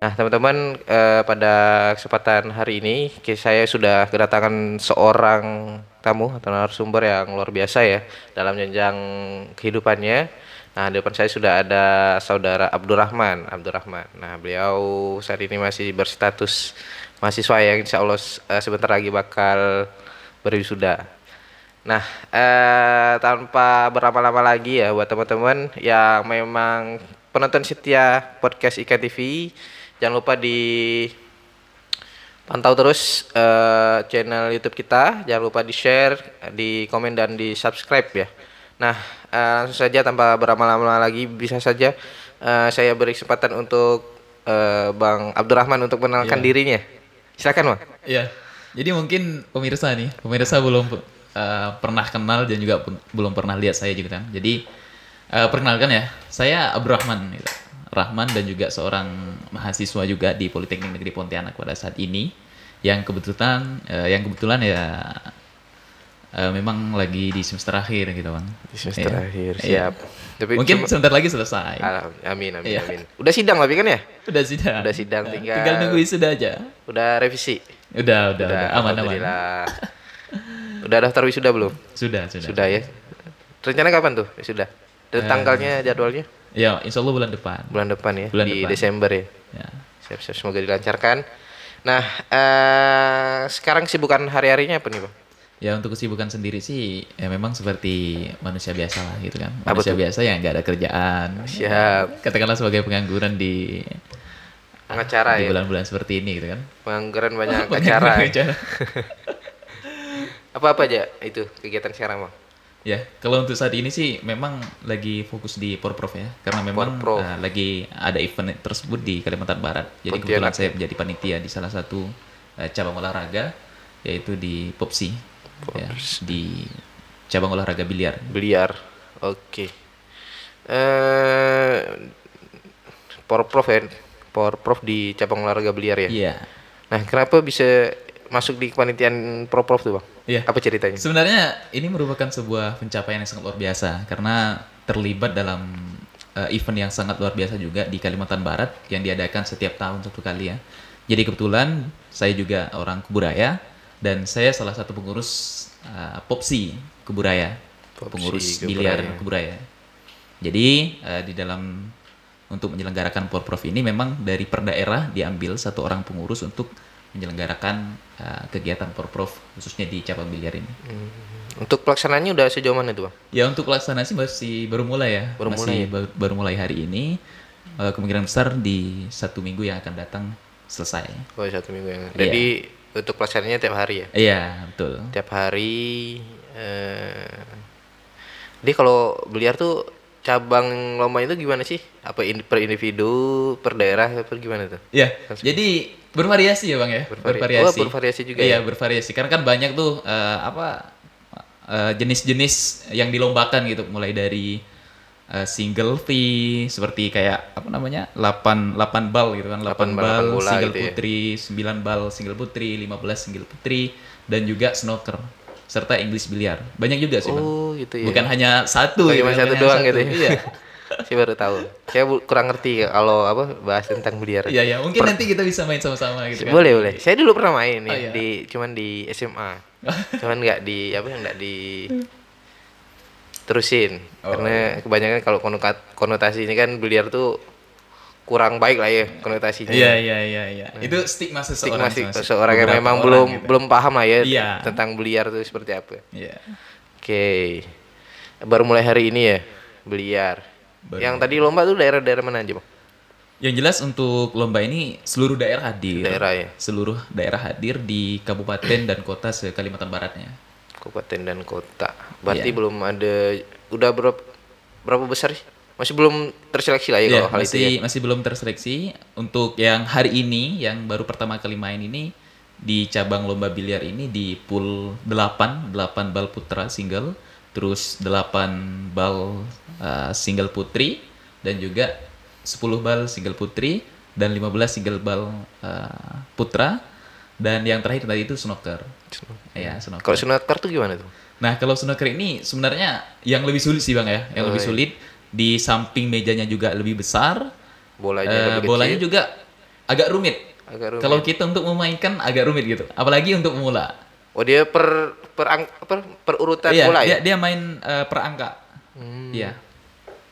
Nah, teman-teman, pada kesempatan hari ini saya sudah kedatangan seorang tamu atau narasumber yang luar biasa ya dalam jenjang kehidupannya. Nah, di depan saya sudah ada saudara Abdurrahman. Abdurrahman. Nah, beliau saat ini masih berstatus mahasiswa yang insya Allah sebentar lagi bakal berwisuda. Nah, tanpa berlama-lama lagi ya buat teman-teman yang memang penonton setia podcast Ikan TV, jangan lupa dipantau terus channel YouTube kita, jangan lupa di-share, di komen dan di-subscribe ya. Nah, langsung saja tanpa berlama-lama lagi bisa saja saya beri kesempatan untuk Bang Abdurrahman untuk mengenalkan Iya, dirinya. Silakan, Bang. iya. Jadi mungkin pemirsa belum pernah kenal dan juga belum pernah lihat saya juga kan. Jadi perkenalkan ya, saya Abdurrahman gitu. Rahman dan juga seorang mahasiswa juga di Politeknik Negeri Pontianak pada saat ini yang kebetulan ya memang lagi di semester akhir gitu bang. Di semester Iya. akhir, Iya. siap. Tapi Mungkin sebentar lagi selesai. amin, amin, Iya. amin. Udah sidang tapi kan ya? Udah sidang. Udah sidang, Tinggal nunggu wisuda aja. udah revisi. Udah, aman. Alhamdulillah. Udah daftar wisuda belum? Sudah. Sudah ya. Rencana kapan tuh wisuda? Dan tanggalnya, jadwalnya? Ya, insya Allah bulan depan. Bulan depan ya, Bulan di depan. Desember ya. Ya. Siap-siap, semoga dilancarkan. Nah, sekarang kesibukan hari-harinya apa nih, Bang? Ya untuk kesibukan sendiri sih ya memang seperti manusia biasa lah gitu kan. Apa Manusia tuh? biasa yang nggak ada kerjaan. Siap. Katakanlah sebagai pengangguran di Pengacara di ya. bulan-bulan seperti ini gitu kan. Pengangguran banyak Pengangguran acara. acara. Apa-apa aja itu kegiatan sekarang, Bang? Ya, kalau untuk saat ini sih memang lagi fokus di Porprov ya. Karena memang Porprov. lagi ada event tersebut di Kalimantan Barat. Jadi Pontianak. kebetulan saya menjadi panitia di salah satu cabang olahraga yaitu di Popsi. Ya, di cabang olahraga biliar. Biliar. Oke. Eh Porprov ya. Porprov di cabang olahraga biliar ya. Iya. Nah, kenapa bisa masuk di kepanitiaan Porprov tuh, Bang? Iya. Apa ceritanya? Sebenarnya ini merupakan sebuah pencapaian yang sangat luar biasa karena terlibat dalam event yang sangat luar biasa juga di Kalimantan Barat yang diadakan setiap tahun satu kali ya. Jadi kebetulan saya juga orang Kuburaya dan saya salah satu pengurus Popsi Kuburaya, Popsi pengurus Kuburaya. biliar Kuburaya. Jadi di dalam untuk menyelenggarakan Porprov ini memang dari per daerah diambil satu orang pengurus untuk menyelenggarakan kegiatan Porprov khususnya di cabang biliar ini. Untuk pelaksanaannya udah sejauh mana tuh, Bang? Ya untuk pelaksanaan sih masih baru mulai ya. Baru mulai ya? Baru mulai hari ini. Kemungkinan besar di 1 minggu yang akan datang selesai. Oh, 1 minggu yang. Iya. Jadi untuk pelaksanaannya tiap hari ya? Iya, betul. Tiap hari. Jadi kalau biliar tuh cabang lomba itu gimana sih? Apa per individu, per daerah, per gimana tuh? Ya, jadi bervariasi ya Bang ya. Oh, bervariasi juga Iya, ya? bervariasi. Karena kan banyak tuh jenis-jenis yang dilombakan gitu, mulai dari single V seperti kayak 8 bal gitu kan, 8 bal bola single gitu ya. putri, 9 bal single putri, 15 single putri dan juga snooker serta English biliar. Banyak juga sih, Bang. Oh, gitu ya. Bukan hanya satu Bukan gitu, cuma bukan satu hanya doang gitu ya? Iya. Saya baru tahu. Saya kurang ngerti kalau bahas tentang biliar. Iya, ya, mungkin nanti kita bisa main sama-sama gitu kan. Boleh, boleh. Saya dulu pernah main Oh, ya, iya. cuman di SMA. Cuman nggak di terusin. Oh, Karena kebanyakan kalau konotasi ini kan biliar tuh kurang baik lah ya konotasinya. Iya. Itu stigma Stigma seseorang. seseorang yang Beberapa memang orang belum gitu. belum paham lah ya Iya. tentang biliar itu seperti apa. Iya. Oke. Baru mulai hari ini ya biliar. Baru Yang tadi lomba tuh daerah-daerah mana aja, Bang? Yang jelas untuk lomba ini seluruh daerah hadir. Daerah ya. Seluruh daerah hadir di kabupaten dan kota se-Kalimantan Baratnya. Kabupaten dan kota. Berarti Iya. belum ada. Udah berapa besar sih? Masih belum terseleksi lah ya Iya, kalau hal itu ya. masih belum terseleksi. Untuk yang hari ini, yang baru pertama kali main ini, di cabang lomba biliar ini di pool 8 bal putra single, terus 8 bal single putri, dan juga 10 bal single putri, dan 15 single bal putra, dan yang terakhir tadi itu snooker. Ya, snooker. Kalau snooker tuh gimana tuh? Nah, kalau snooker ini sebenarnya yang lebih sulit sih Bang ya, yang lebih iya. sulit. Di samping mejanya juga lebih besar, Bolanya lebih bolanya kecil. juga agak rumit. Agak rumit. Kalau kita untuk memainkan agak rumit gitu, apalagi untuk pemula. Oh, dia per urutan Iya, bola ya? dia main per angka. Iya.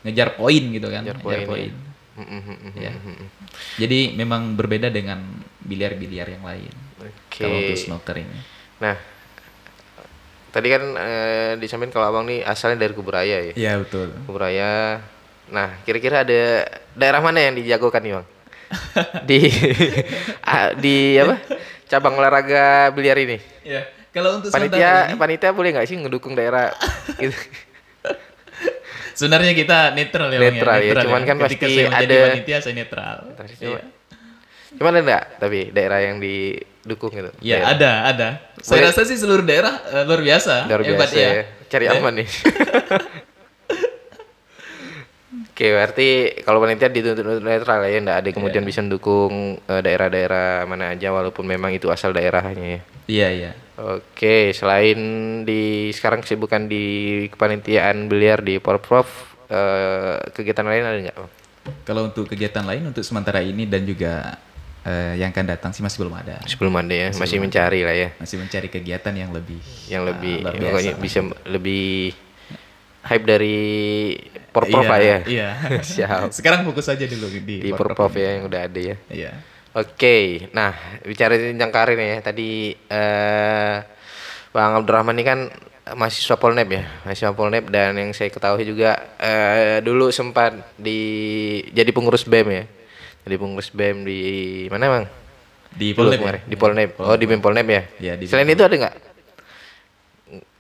Ngejar poin gitu kan, Ngejar ngejar poin, poin. ya. Iya. Jadi memang berbeda dengan biliar-biliar yang lain. Oke. Kalau untuk snooker ini. Nah, tadi kan disampaikan kalau abang nih asalnya dari Kuburaya ya. Iya, betul. Kuburaya. Nah, kira-kira ada daerah mana yang dijagokan nih bang? Di di apa? Cabang olahraga biliar ini. Iya. Kalau untuk sementara ini, Panitia boleh nggak sih ngedukung daerah gitu? sebenarnya kita netral ya, Bang, Netral ya, cuman kan ketika pasti saya menjadi ada- panitia saya netral. Iya. Cuman ada nggak tapi daerah yang didukung gitu? Ya, Daerah. ada. Saya Boleh. rasa sih seluruh daerah luar biasa. Luar Hebat biasa ya. Cari Ya. aman nih. Oke, berarti kalau panitia dituntut netral ya, nggak ada kemudian bisa mendukung daerah-daerah mana aja walaupun memang itu asal daerahnya ya. Iya, iya. Oke, selain sekarang kesibukan di kepanitiaan biliar di Porprov, kegiatan lain ada nggak? Bang? Kalau untuk kegiatan lain untuk sementara ini dan juga yang akan datang sih masih belum ada. Sebelum ada ya, masih mencari lah ya, Masih mencari kegiatan yang lebih lebih luar biasa. pokoknya bisa lebih hype dari Porprov lah ya. Iya. Siap. Sekarang fokus aja dulu Di Porprov ya yang udah ada ya. Iya. Oke, nah bicara tentang karir ya, tadi Bang Abdurrahman ini kan mahasiswa Polnep ya, mahasiswa Polnep dan yang saya ketahui juga dulu sempat jadi pengurus BEM ya, jadi pengurus BEM di mana Bang? Di Dulu Polnep ya? kemarin, di Polnep. Oh di BEM Polnep ya? Iya, di Selain BEM itu ada nggak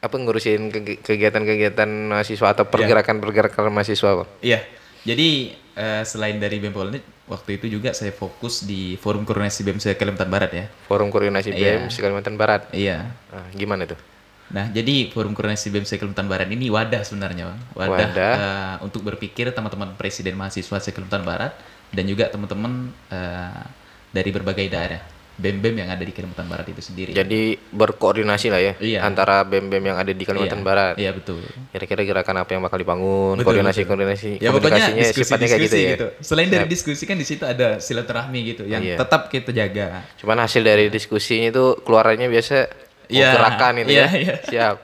apa ngurusin kegiatan-kegiatan mahasiswa atau pergerakan-pergerakan mahasiswa Bang? Iya. Jadi selain dari BEM Polnet, waktu itu juga saya fokus di Forum Koordinasi BEM Kalimantan Barat ya. Forum Koordinasi BEM Iya. Kalimantan Barat. Iya. Ah, gimana tuh? Nah, jadi Forum Koordinasi BEM Kalimantan Barat ini wadah sebenarnya, Bang. Wadah. Untuk berpikir teman-teman presiden mahasiswa Kalimantan Barat dan juga teman-teman dari berbagai daerah BEM-BEM yang ada di Kalimantan Barat itu sendiri. Jadi berkoordinasi lah ya Iya. antara BEM-BEM yang ada di Kalimantan Iya. Barat. Iya, betul. Kira-kira gerakan apa yang bakal dibangun, Betul, koordinasi Ya pokoknya komunikasinya sifatnya kayak gitu ya. Selain dari diskusi kan di situ ada silaturahmi gitu yang Iya. tetap kita jaga. Cuman hasil dari diskusinya itu keluarannya biasa Iya, gerakan itu iya, ya. iya. Siap.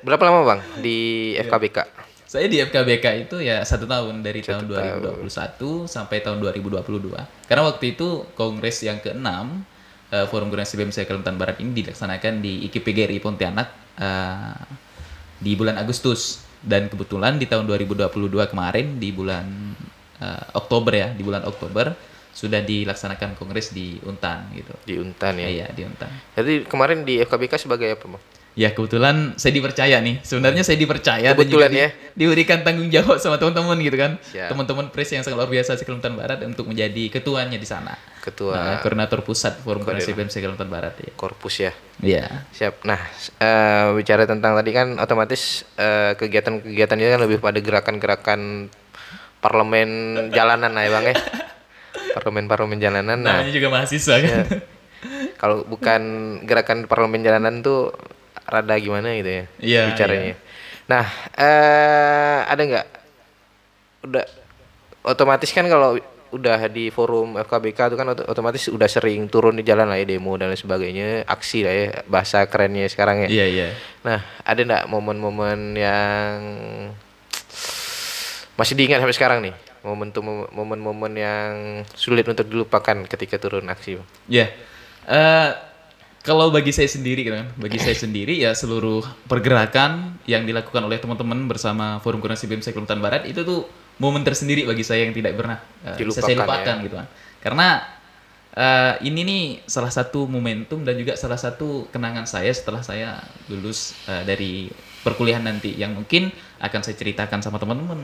Berapa lama Bang di FKBK? Saya di FKBK itu ya 1 tahun dari tahun 1 2021 sampai tahun 2022. Karena waktu itu kongres yang ke-6 Forum Koordinasi BEM Kalimantan Barat ini dilaksanakan di IKIP Pontianak di bulan Agustus dan kebetulan di tahun 2022 kemarin di bulan Oktober ya, di bulan Oktober sudah dilaksanakan kongres di Untan gitu. Di Untan ya. Iya, di Untan. Jadi kemarin di FKBK sebagai apa Bang? Ya kebetulan saya dipercaya nih. Sebenarnya saya dipercaya Kebetulan dan juga ya. diberikan tanggung jawab sama teman-teman gitu kan. Siap. Teman-teman pres yang sangat luar biasa Kalimantan Barat untuk menjadi ketuanya di sana. Ketua Koordinator pusat Forum Koordinasi BEM Kalimantan Barat ya. Korpus ya. Iya. Siap. Nah, bicara tentang tadi kan otomatis kegiatan-kegiatan ini kan lebih pada gerakan-gerakan parlemen jalanan lah ya Bang ya. Parlemen-parlemen jalanan. Nah, Namanya juga mahasiswa kan. kalau bukan gerakan parlemen jalanan tuh rada gimana gitu ya Iya, bicaranya. Nah, ada nggak? Udah otomatis kan kalau udah di forum FKBK itu kan otomatis udah sering turun di jalan lah ya, demo dan lain sebagainya, aksi lah ya bahasa kerennya sekarang ya. Iya, iya. Nah, ada nggak momen-momen yang masih diingat sampai sekarang nih? Momen-momen yang sulit untuk dilupakan ketika turun aksi, Bang? Ya. Kalau bagi saya sendiri gitu kan, bagi saya sendiri ya seluruh pergerakan yang dilakukan oleh teman-teman bersama Forum Koordinasi BEM Kalimantan Barat itu tuh momen tersendiri bagi saya yang tidak pernah bisa saya lupakan gitu kan. Karena ini nih salah satu momentum dan juga salah satu kenangan saya setelah saya lulus dari perkuliahan nanti yang mungkin akan saya ceritakan sama teman-teman,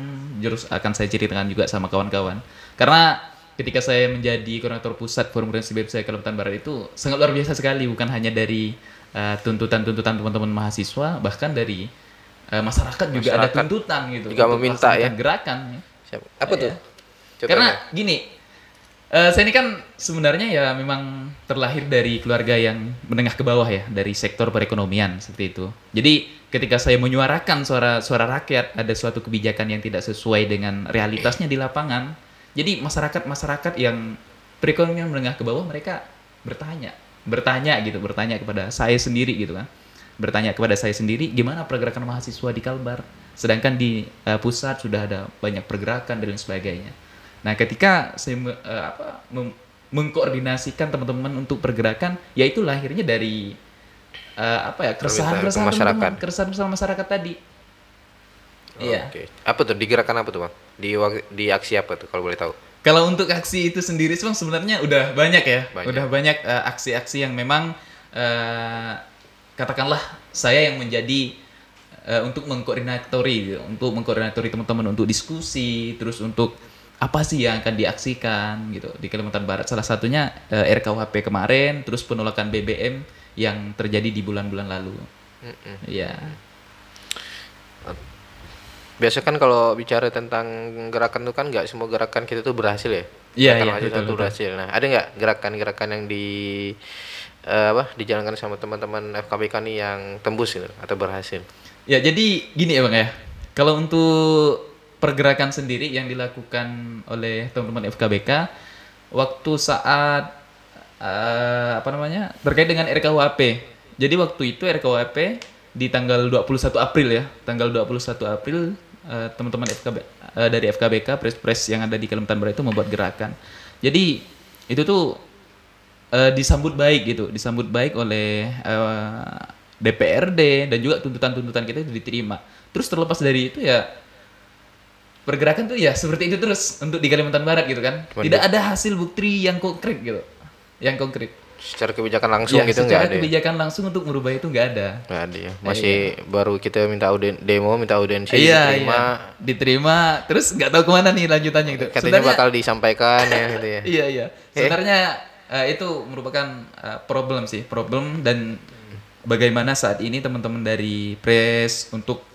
akan saya ceritakan juga sama kawan-kawan. Karena ketika saya menjadi koordinator pusat Forum Koordinasi BEM Kalimantan Barat itu sangat luar biasa sekali, bukan hanya dari tuntutan-tuntutan teman-teman mahasiswa, bahkan dari masyarakat juga ada Masyarakat tuntutan gitu juga untuk meminta ya. melaksanakan gerakan. Siap. Apa tuh? Ya. Contohnya? Karena gini, saya ini kan sebenarnya ya memang terlahir dari keluarga yang menengah ke bawah ya, dari sektor perekonomian seperti itu. Jadi ketika saya menyuarakan suara rakyat, ada suatu kebijakan yang tidak sesuai dengan realitasnya di lapangan, jadi masyarakat yang perekonomian menengah ke bawah mereka bertanya kepada saya sendiri gitu kan. Bertanya kepada saya sendiri gimana pergerakan mahasiswa di Kalbar. Sedangkan di pusat sudah ada banyak pergerakan dan sebagainya. Nah, ketika saya mengkoordinasikan teman-teman untuk pergerakan, yaitu lahirnya dari keresahan-keresahan teman-teman, keresahan masyarakat tadi. Iya. Oke. Apa tuh digerakkan apa tuh Bang? Di aksi apa tuh kalau boleh tahu? Kalau untuk aksi itu sendiri Bang sebenarnya udah banyak ya. Banyak. Udah banyak aksi-aksi yang memang katakanlah saya yang menjadi untuk mengkoordinatori teman-teman untuk diskusi, terus untuk apa sih yang akan diaksikan gitu di Kalimantan Barat. Salah satunya RKUHP kemarin, terus penolakan BBM yang terjadi di bulan-bulan lalu. Iya. Biasa kan kalau bicara tentang gerakan itu kan nggak semua gerakan kita tuh berhasil ya. Iya, Gerakan iya, mahasiswa betul, tuh betul. berhasil. Nah, ada nggak gerakan-gerakan yang dijalankan sama teman-teman FKBK nih yang tembus gitu atau berhasil? Ya, jadi gini ya Bang ya. Kalau untuk pergerakan sendiri yang dilakukan oleh teman-teman FKBK waktu saat terkait dengan RKUHP. Jadi waktu itu RKUHP di tanggal 21 April ya. Tanggal 21 April teman-teman dari FKBK pres-pres yang ada di Kalimantan Barat itu membuat gerakan. Jadi itu tuh disambut baik gitu, disambut baik oleh DPRD dan juga tuntutan-tuntutan kita itu diterima. Terus terlepas dari itu ya pergerakan tuh ya seperti itu terus untuk di Kalimantan Barat gitu kan. Tidak ada hasil bukti yang konkret gitu. Yang konkret. Secara kebijakan langsung Ya, gitu nggak secara ada. kebijakan langsung untuk merubah itu nggak ada. Nggak ada ya. Masih baru kita minta minta audiensi Iya, diterima. diterima, terus nggak tahu kemana nih lanjutannya gitu. Katanya bakal disampaikan ya gitu ya. Iya, iya. Sebenarnya itu merupakan problem dan bagaimana saat ini teman-teman dari Pres untuk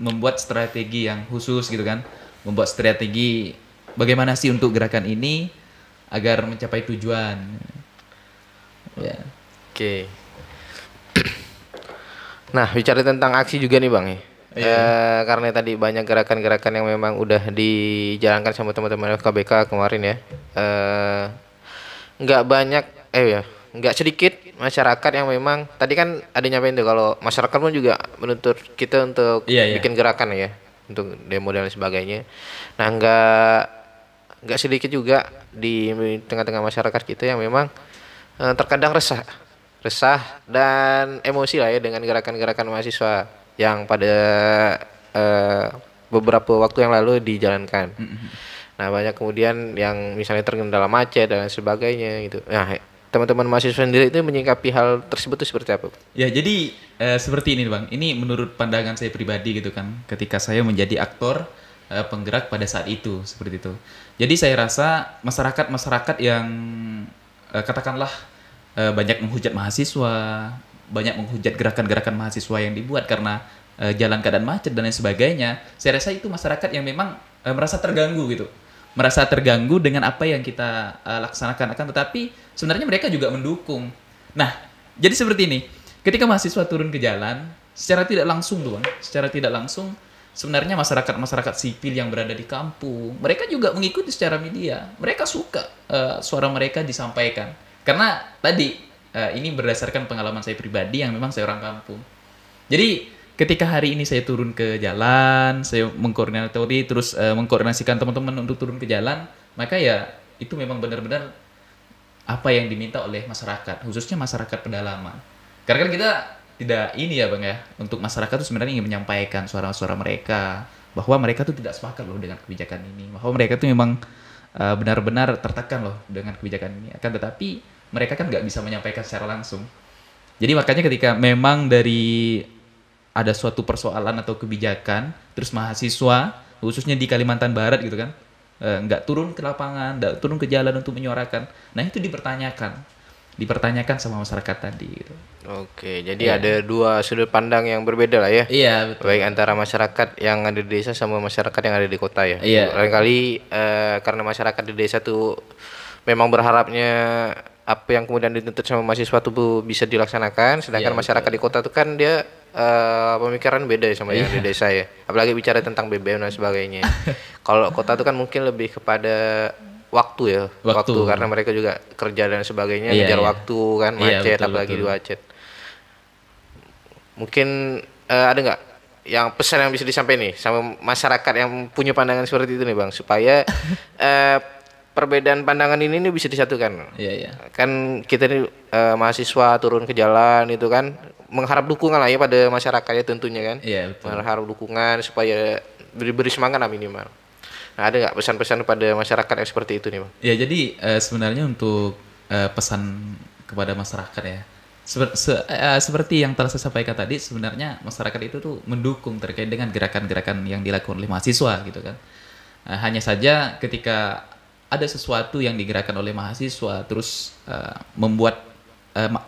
membuat strategi yang khusus gitu kan. Membuat strategi bagaimana sih untuk gerakan ini agar mencapai tujuan. Ya. Oke. Nah, bicara tentang aksi juga nih Bang ya. Karena tadi banyak gerakan-gerakan yang memang udah dijalankan sama teman-teman FKBK kemarin ya. Nggak banyak, nggak sedikit masyarakat yang memang tadi kan ada nyampein tuh kalau masyarakat pun juga menuntut kita untuk bikin gerakan ya, untuk demo dan sebagainya. Nah, nggak sedikit juga di tengah-tengah masyarakat kita yang memang terkadang resah dan emosi lah ya dengan gerakan-gerakan mahasiswa yang pada beberapa waktu yang lalu dijalankan. Nah, banyak kemudian yang misalnya terkendala macet dan sebagainya gitu. Nah, teman-teman mahasiswa sendiri itu menyikapi hal tersebut itu seperti apa? Ya, jadi seperti ini Bang. Ini menurut pandangan saya pribadi gitu kan. Ketika saya menjadi aktor penggerak pada saat itu seperti itu. Jadi saya rasa masyarakat yang katakanlah banyak menghujat mahasiswa, banyak menghujat gerakan-gerakan mahasiswa yang dibuat karena jalan keadaan macet dan lain sebagainya. Saya rasa itu masyarakat yang memang merasa terganggu gitu. Merasa terganggu dengan apa yang kita laksanakan, akan tetapi sebenarnya mereka juga mendukung. Nah, jadi seperti ini. Ketika mahasiswa turun ke jalan, secara tidak langsung tuh, secara tidak langsung sebenarnya masyarakat sipil yang berada di kampung, mereka juga mengikuti secara media. Mereka suka suara mereka disampaikan. Karena tadi ini berdasarkan pengalaman saya pribadi yang memang saya orang kampung. Jadi ketika hari ini saya turun ke jalan, saya mengkoordinasikan teman-teman untuk turun ke jalan, maka ya itu memang benar-benar apa yang diminta oleh masyarakat, khususnya masyarakat pedalaman. Karena kan kita tidak ini ya Bang ya, untuk masyarakat itu sebenarnya ingin menyampaikan suara-suara mereka, bahwa mereka tuh tidak sepakat loh dengan kebijakan ini, bahwa mereka tuh memang benar-benar tertekan loh dengan kebijakan ini. Akan tetapi mereka kan nggak bisa menyampaikan secara langsung. Jadi makanya ketika memang dari ada suatu persoalan atau kebijakan, terus mahasiswa, khususnya di Kalimantan Barat gitu kan, nggak turun ke lapangan, nggak turun ke jalan untuk menyuarakan. Nah itu dipertanyakan sama masyarakat tadi gitu. Oke, jadi ada dua sudut pandang yang berbeda lah ya. Iya, betul. Baik antara masyarakat yang ada di desa sama masyarakat yang ada di kota ya. Iya. Barangkali karena masyarakat di desa tuh memang berharapnya apa yang kemudian dituntut sama mahasiswa tuh bisa dilaksanakan, sedangkan masyarakat di kota tuh kan dia pemikiran beda sama yang di desa ya. Apalagi bicara tentang BBM dan sebagainya. Kalau kota tuh kan mungkin lebih kepada waktu ya, Waktu. karena mereka juga kerja dan sebagainya, Iya, ngejar iya. waktu kan, Iya, macet betul, apalagi betul. di macet. Mungkin ada nggak yang pesan yang bisa disampaikan nih sama masyarakat yang punya pandangan seperti itu nih Bang, supaya eh, perbedaan pandangan ini nih bisa disatukan. Iya, iya. Kan kita nih mahasiswa turun ke jalan itu kan mengharap dukungan lah ya pada masyarakatnya tentunya kan, Iya, betul. mengharap dukungan supaya beri semangat lah minimal. Nah, ada nggak pesan-pesan pada masyarakat yang seperti itu nih Bang? Ya, jadi sebenarnya untuk pesan kepada masyarakat ya. Seperti yang telah saya sampaikan tadi, sebenarnya masyarakat itu tuh mendukung terkait dengan gerakan-gerakan yang dilakukan oleh mahasiswa gitu kan. Hanya saja ketika ada sesuatu yang digerakkan oleh mahasiswa terus membuat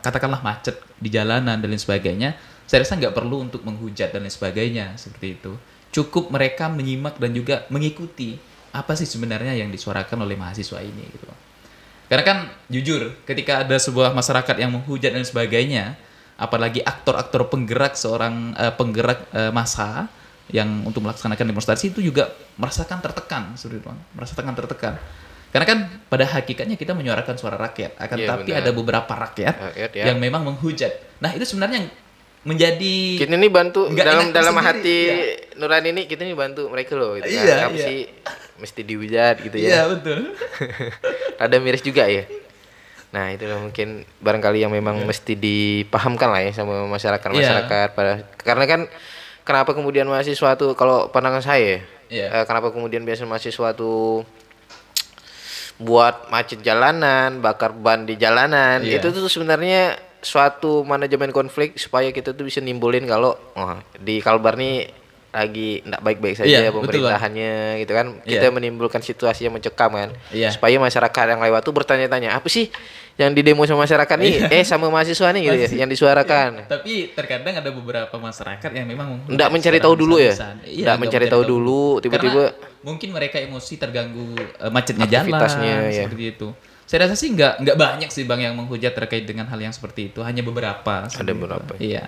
katakanlah macet di jalanan dan lain sebagainya, saya rasa nggak perlu untuk menghujat dan lain sebagainya seperti itu. Cukup mereka menyimak dan juga mengikuti apa sih sebenarnya yang disuarakan oleh mahasiswa ini gitu. Karena kan jujur, ketika ada sebuah masyarakat yang menghujat dan sebagainya, apalagi aktor-aktor penggerak seorang penggerak massa yang untuk melaksanakan demonstrasi itu juga merasakan tertekan, seperti itu, Bang. Merasakan tertekan. Karena kan pada hakikatnya kita menyuarakan suara rakyat, akan Iya, tapi benar. ada beberapa rakyat Rakyat, ya. yang memang menghujat. Nah, itu sebenarnya menjadi Kita ini bantu nggak dalam enaknya dalam sendiri, hati iya. nurani ini, kita ini bantu mereka loh gitu kan. Iya, Apa iya. sih mesti dihujat gitu Iya, ya. betul. Ada miris juga ya. Nah, itu mungkin barangkali yang memang mesti dipahamkan lah ya sama masyarakat-masyarakat pada, karena kan kenapa kemudian mahasiswa tuh, kalau pandangan saya Iya. kenapa kemudian biasa mahasiswa tuh buat macet jalanan, bakar ban di jalanan, Iya. itu tuh sebenarnya suatu manajemen konflik supaya kita tuh bisa nimbulin kalau di Kalbar nih lagi nggak baik-baik saja Iya, betul, Bang. pemerintahannya gitu kan. Iya. Kita menimbulkan situasi yang mencekam kan. Iya. Supaya masyarakat yang lewat tuh bertanya-tanya, apa sih yang didemo sama masyarakat nih? Sama mahasiswa nih gitu ya, yang disuarakan. Tapi terkadang ada beberapa masyarakat yang memang Nggak mencari tahu dulu ya? Iya, Nggak mencari tahu dulu, tiba-tiba karena mungkin mereka emosi terganggu macetnya jalan aktivitasnya, ya. seperti itu. Saya rasa sih nggak banyak sih Bang yang menghujat terkait dengan hal yang seperti itu, hanya beberapa. Ada seperti itu. beberapa. Iya.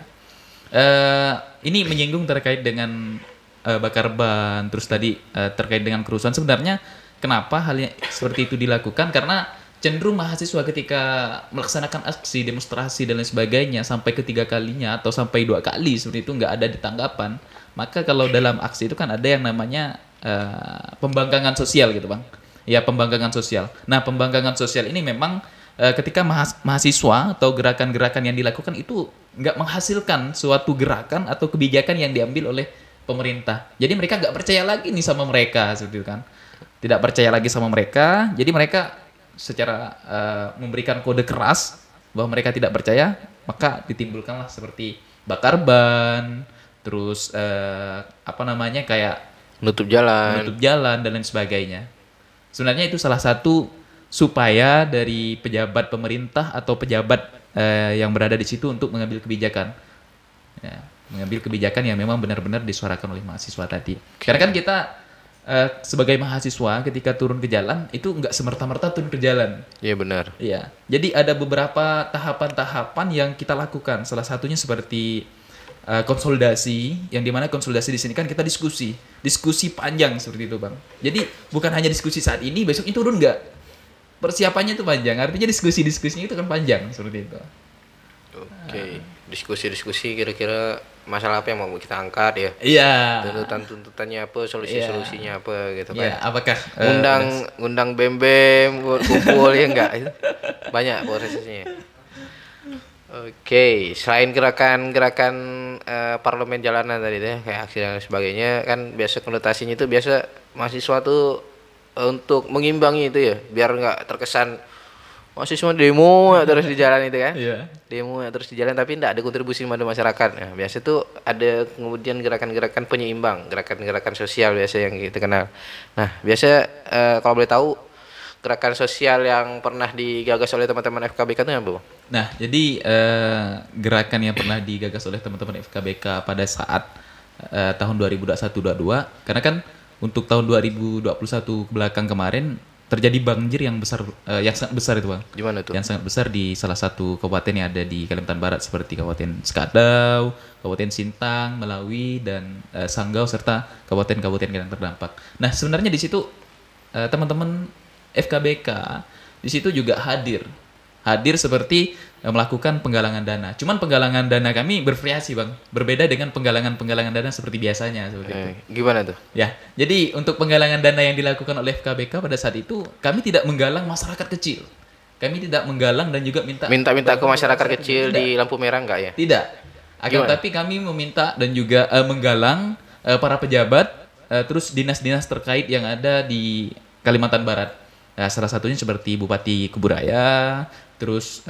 Ini menyinggung terkait dengan bakar ban, terus tadi terkait dengan kerusuhan. Sebenarnya kenapa hal yang seperti itu dilakukan? Karena cenderung mahasiswa ketika melaksanakan aksi demonstrasi dan lain sebagainya sampai ketiga kalinya atau sampai 2 kali seperti itu nggak ada ditanggapan, maka kalau dalam aksi itu kan ada yang namanya pembangkangan sosial gitu Bang. Ya, pembangkangan sosial. Nah, pembangkangan sosial ini memang ketika mahasiswa atau gerakan-gerakan yang dilakukan itu nggak menghasilkan suatu gerakan atau kebijakan yang diambil oleh pemerintah. Jadi mereka nggak percaya lagi nih sama mereka seperti itu kan. Tidak percaya lagi sama mereka. Jadi mereka secara memberikan kode keras bahwa mereka tidak percaya, maka ditimbulkanlah seperti bakar ban, terus kayak Nutup jalan. menutup jalan dan lain sebagainya. Sebenarnya itu salah satu supaya dari pejabat pemerintah atau pejabat yang berada di situ untuk mengambil kebijakan. Ya, mengambil kebijakan yang memang benar-benar disuarakan oleh mahasiswa tadi. Karena kan kita sebagai mahasiswa ketika turun ke jalan itu nggak semerta-merta turun ke jalan. Iya benar. Iya. Jadi ada beberapa tahapan-tahapan yang kita lakukan. Salah satunya seperti konsolidasi, yang dimana konsolidasi di sini kan kita diskusi panjang seperti itu Bang. Jadi bukan hanya diskusi saat ini, besoknya turun nggak. Persiapannya itu panjang. Artinya diskusinya itu kan panjang seperti itu. Oke. Diskusi-diskusi kira-kira masalah apa yang mau kita angkat ya. Iya. Tuntutannya apa, solusinya apa gitu Iya. kan. Apakah Ngundang bem-bem buat kumpul ya enggak itu. Banyak prosesnya. Oke, selain gerakan-gerakan parlemen jalanan tadi deh, kayak aksi dan sebagainya, kan biasa konotasinya itu biasa mahasiswa tuh untuk mengimbangi itu ya, biar nggak terkesan mahasiswa demo ya terus di jalan itu kan. Iya. Demo ya terus di jalan tapi tidak ada kontribusi pada masyarakat. Nah, biasa tuh ada kemudian gerakan-gerakan penyeimbang, gerakan-gerakan sosial biasa yang kita kenal. Nah, biasa kalau boleh tahu gerakan sosial yang pernah digagas oleh teman-teman FKBK itu apa, Bang? Nah, jadi gerakan yang pernah digagas oleh teman-teman FKBK pada saat tahun 2021-22, karena kan untuk tahun 2021 ke belakang kemarin terjadi banjir yang besar, yang sangat besar itu Bang. Di mana tuh? Yang sangat besar di salah satu kabupaten yang ada di Kalimantan Barat seperti Kabupaten Sekadau, Kabupaten Sintang, Melawi, dan Sanggau serta kabupaten-kabupaten yang terdampak. Nah, sebenarnya di situ teman-teman FKBK di situ juga hadir seperti melakukan penggalangan dana. Cuman penggalangan dana kami bervariasi bang, berbeda dengan penggalangan dana seperti biasanya seperti itu. Gimana tuh? Ya, jadi untuk penggalangan dana yang dilakukan oleh FKBK pada saat itu kami tidak menggalang masyarakat kecil. Kami tidak menggalang dan juga minta ke masyarakat kecil di lampu merah enggak ya? Tidak. Akan Gimana? tapi kami meminta dan juga menggalang para pejabat terus dinas-dinas terkait yang ada di Kalimantan Barat. Nah, salah satunya seperti Bupati Kuburaya, terus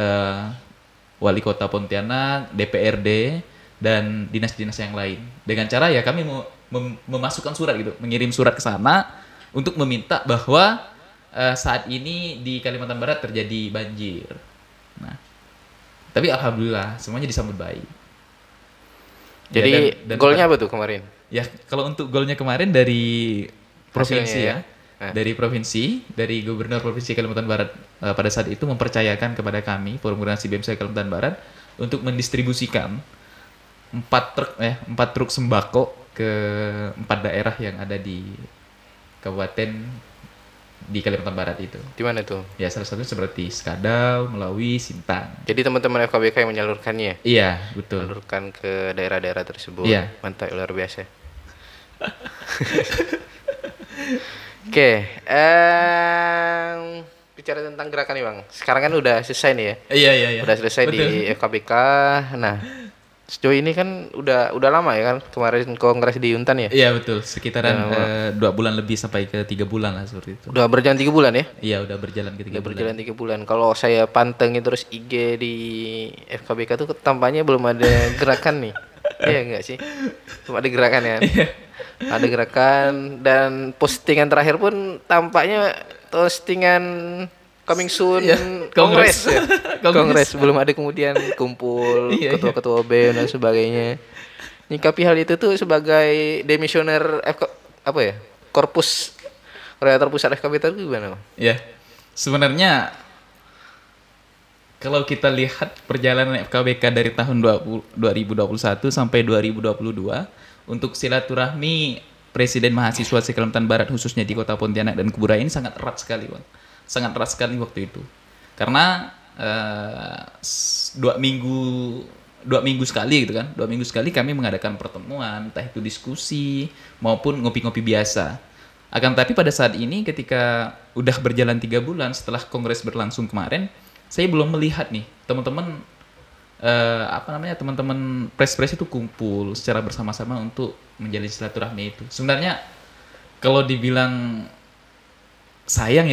Wali Kota Pontianak, DPRD dan dinas-dinas yang lain. Dengan cara ya kami memasukkan surat gitu, mengirim surat ke sana untuk meminta bahwa saat ini di Kalimantan Barat terjadi banjir. Nah, tapi alhamdulillah semuanya disambut baik. Jadi Ya, dan golnya apa tuh kemarin? ya kalau untuk golnya kemarin dari provinsi Hasilnya, ya, dari provinsi, dari Gubernur Provinsi Kalimantan Barat pada saat itu mempercayakan kepada kami Forum Koordinasi BEM Kalimantan Barat untuk mendistribusikan 4 truk sembako ke 4 daerah yang ada di kabupaten di Kalimantan Barat itu. Di mana tuh? Ya salah satunya seperti Skadau, Melawi, Sintang. Jadi teman-teman FKBK yang menyalurkannya, Iya, betul. menyalurkan ke daerah-daerah tersebut. Iya. Mantap, luar biasa. Oke, bicara tentang gerakan nih bang. Sekarang kan udah selesai nih ya. Iya. Udah selesai Betul. di FKBK. Nah, sejauh ini kan udah lama ya kan kemarin kongres di Untan ya. Iya betul, sekitaran 2 bulan lebih sampai ke 3 bulan lah seperti itu. Udah berjalan 3 bulan ya. Iya udah berjalan ke 3 Udah bulan. berjalan 3 bulan. Kalau saya pantengin terus IG di FKBK tuh tampaknya belum ada gerakan nih. Iya enggak sih? Belum ada gerakan ya. Ada gerakan dan postingan terakhir pun tampaknya postingan coming soon Iya, kongres ya. Kongres. Kongres belum ada kemudian kumpul Iya. ketua-ketua BEM dan sebagainya. Nyikapi hal itu tuh sebagai demisioner apa ya? Korpus Koordinator Pusat FKBK itu gimana? Ya, sebenarnya kalau kita lihat perjalanan FKBK dari tahun 2021 sampai 2022 untuk silaturahmi Presiden Mahasiswa Kalimantan Barat khususnya di Kota Pontianak dan Kuburaya ini sangat erat sekali, Bang. Sangat erat sekali waktu itu. Karena 2 minggu sekali gitu kan. 2 minggu sekali kami mengadakan pertemuan, entah itu diskusi maupun ngopi-ngopi biasa. Akan tapi pada saat ini ketika udah berjalan 3 bulan setelah kongres berlangsung kemarin, saya belum melihat nih teman-teman teman-teman pres-pres itu kumpul secara bersama-sama untuk menjalin silaturahmi itu. Sebenarnya kalau dibilang sayang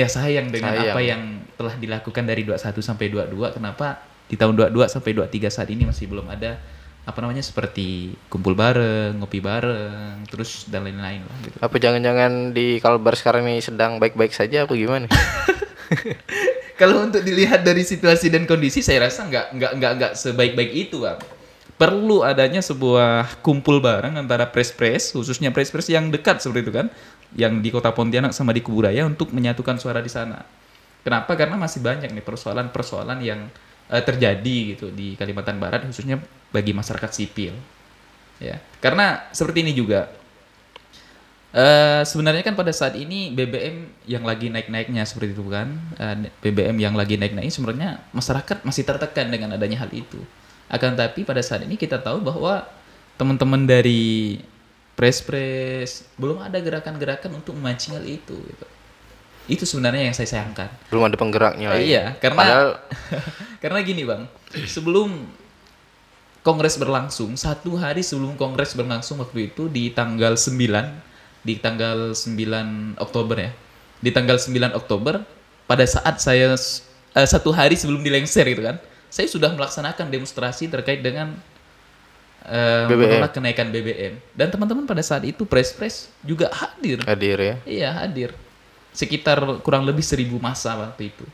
dengan Sayang. apa yang telah dilakukan dari 21 sampai 22, kenapa di tahun 22 sampai 23 saat ini masih belum ada seperti kumpul bareng, ngopi bareng, terus dan lain-lain lah gitu. Apa jangan-jangan di Kalbar sekarang ini sedang baik-baik saja apa gimana? Kalau untuk dilihat dari situasi dan kondisi, saya rasa nggak sebaik-baik itu, Bang. Perlu adanya sebuah kumpul bareng antara pres-pres, khususnya pres-pres yang dekat seperti itu kan, yang di Kota Pontianak sama di Kuburaya untuk menyatukan suara di sana. Kenapa? Karena masih banyak nih persoalan-persoalan yang terjadi gitu di Kalimantan Barat, khususnya bagi masyarakat sipil. Ya, karena seperti ini juga. Sebenarnya kan pada saat ini BBM yang lagi naik-naiknya seperti itu kan, BBM yang lagi naik-naik sebenarnya masyarakat masih tertekan dengan adanya hal itu. Akan tapi pada saat ini kita tahu bahwa teman-teman dari pres-pres belum ada gerakan-gerakan untuk memancing hal itu. Gitu. Itu sebenarnya yang saya sayangkan. Belum ada penggeraknya lagi. Iya, karena karena gini bang, sebelum kongres berlangsung, 1 hari sebelum kongres berlangsung waktu itu di tanggal 9 Oktober ya. Di tanggal 9 Oktober pada saat saya 1 hari sebelum dilengser gitu kan. Saya sudah melaksanakan demonstrasi terkait dengan menolak kenaikan BBM. Dan teman-teman pada saat itu pres-pres juga hadir. Hadir ya. Iya, hadir. Sekitar kurang lebih 1.000 massa waktu itu.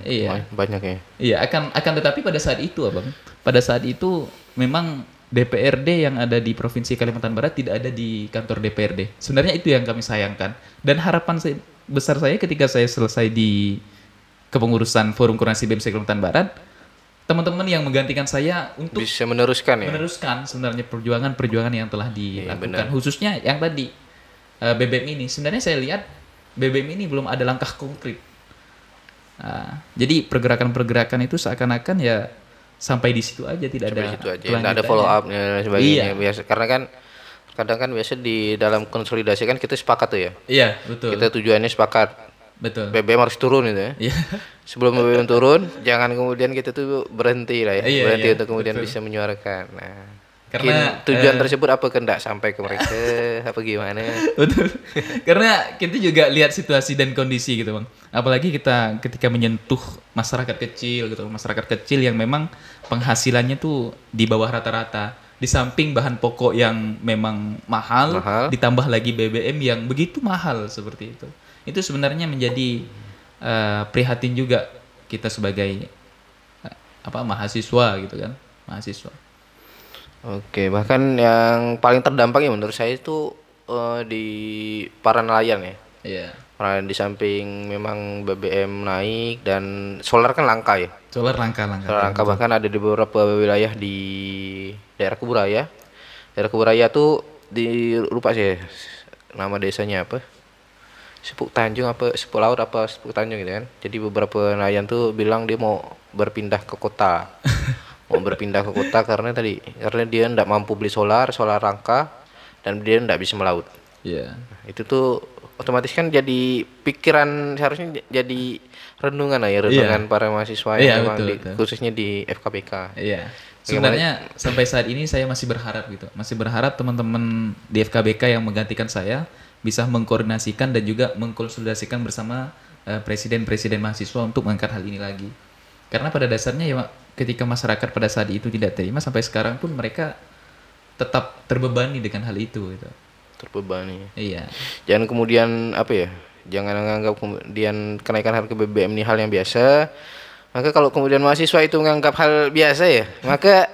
Iya. Banyak ya. Iya, akan tetapi pada saat itu, Abang. Pada saat itu memang DPRD yang ada di Provinsi Kalimantan Barat tidak ada di kantor DPRD. Sebenarnya itu yang kami sayangkan. Dan harapan besar saya ketika saya selesai di kepengurusan Forum Koordinasi BEM Kalimantan Barat, teman-teman yang menggantikan saya untuk bisa meneruskan ya. Meneruskan sebenarnya perjuangan yang telah dilakukan. Khususnya yang tadi BBM ini. Sebenarnya saya lihat BBM ini belum ada langkah konkret Jadi pergerakan-pergerakan itu seakan-akan ya sampai di situ aja, tidak Sampai ada situ aja, nggak ada kelanjutannya. follow up dan sebagainya Iya, biasa, karena kan kadang kan biasa di dalam konsolidasi kan kita sepakat tuh ya, iya betul, kita tujuannya sepakat betul. BBM harus turun itu ya. Iya, Sebelum BBM turun, jangan kemudian kita tuh berhenti lah ya, iya, berhenti iya, untuk kemudian betul. bisa menyuarakan. Nah, mungkin Karena tujuan tersebut apa kendak sampai ke mereka, apa gimana? betul. Karena kita juga lihat situasi dan kondisi gitu, Bang. Apalagi kita ketika menyentuh masyarakat kecil gitu, masyarakat kecil yang memang penghasilannya tuh di bawah rata-rata. Di samping bahan pokok yang memang mahal, Mahal. ditambah lagi BBM yang begitu mahal seperti itu. Itu sebenarnya menjadi prihatin juga kita sebagai mahasiswa gitu kan, mahasiswa. Oke, bahkan yang paling terdampak ya menurut saya itu di para nelayan ya. Iya. Para di samping memang BBM naik dan solar kan langka ya. Solar langka-langka. Solar langka bahkan ada di beberapa wilayah di daerah Kuburaya. Daerah Kuburaya tuh lupa sih nama desanya apa. Sepuk Tanjung apa Sepuk Laut apa Sepuk Tanjung gitu kan. Jadi beberapa nelayan tuh bilang dia mau berpindah ke kota. Mau berpindah ke kota karena dia ndak mampu beli solar langka dan dia ndak bisa melaut. Iya. Itu tuh otomatis kan jadi pikiran, seharusnya jadi renungan lah ya, Iya. renungan para mahasiswa Iya, yang memang betul, betul. khususnya di FKBK. Iya. Sebenarnya sampai saat ini saya masih berharap gitu. Masih berharap teman-teman di FKBK yang menggantikan saya bisa mengkoordinasikan dan juga mengkonsolidasikan bersama presiden-presiden mahasiswa untuk mengangkat hal ini lagi. Karena pada dasarnya ya ketika masyarakat pada saat itu tidak terima, sampai sekarang pun mereka tetap terbebani dengan hal itu gitu. Terbebani. Iya. Jangan kemudian apa ya? Jangan menganggap kemudian kenaikan harga BBM ini hal yang biasa. Maka kalau kemudian mahasiswa itu menganggap hal biasa ya, maka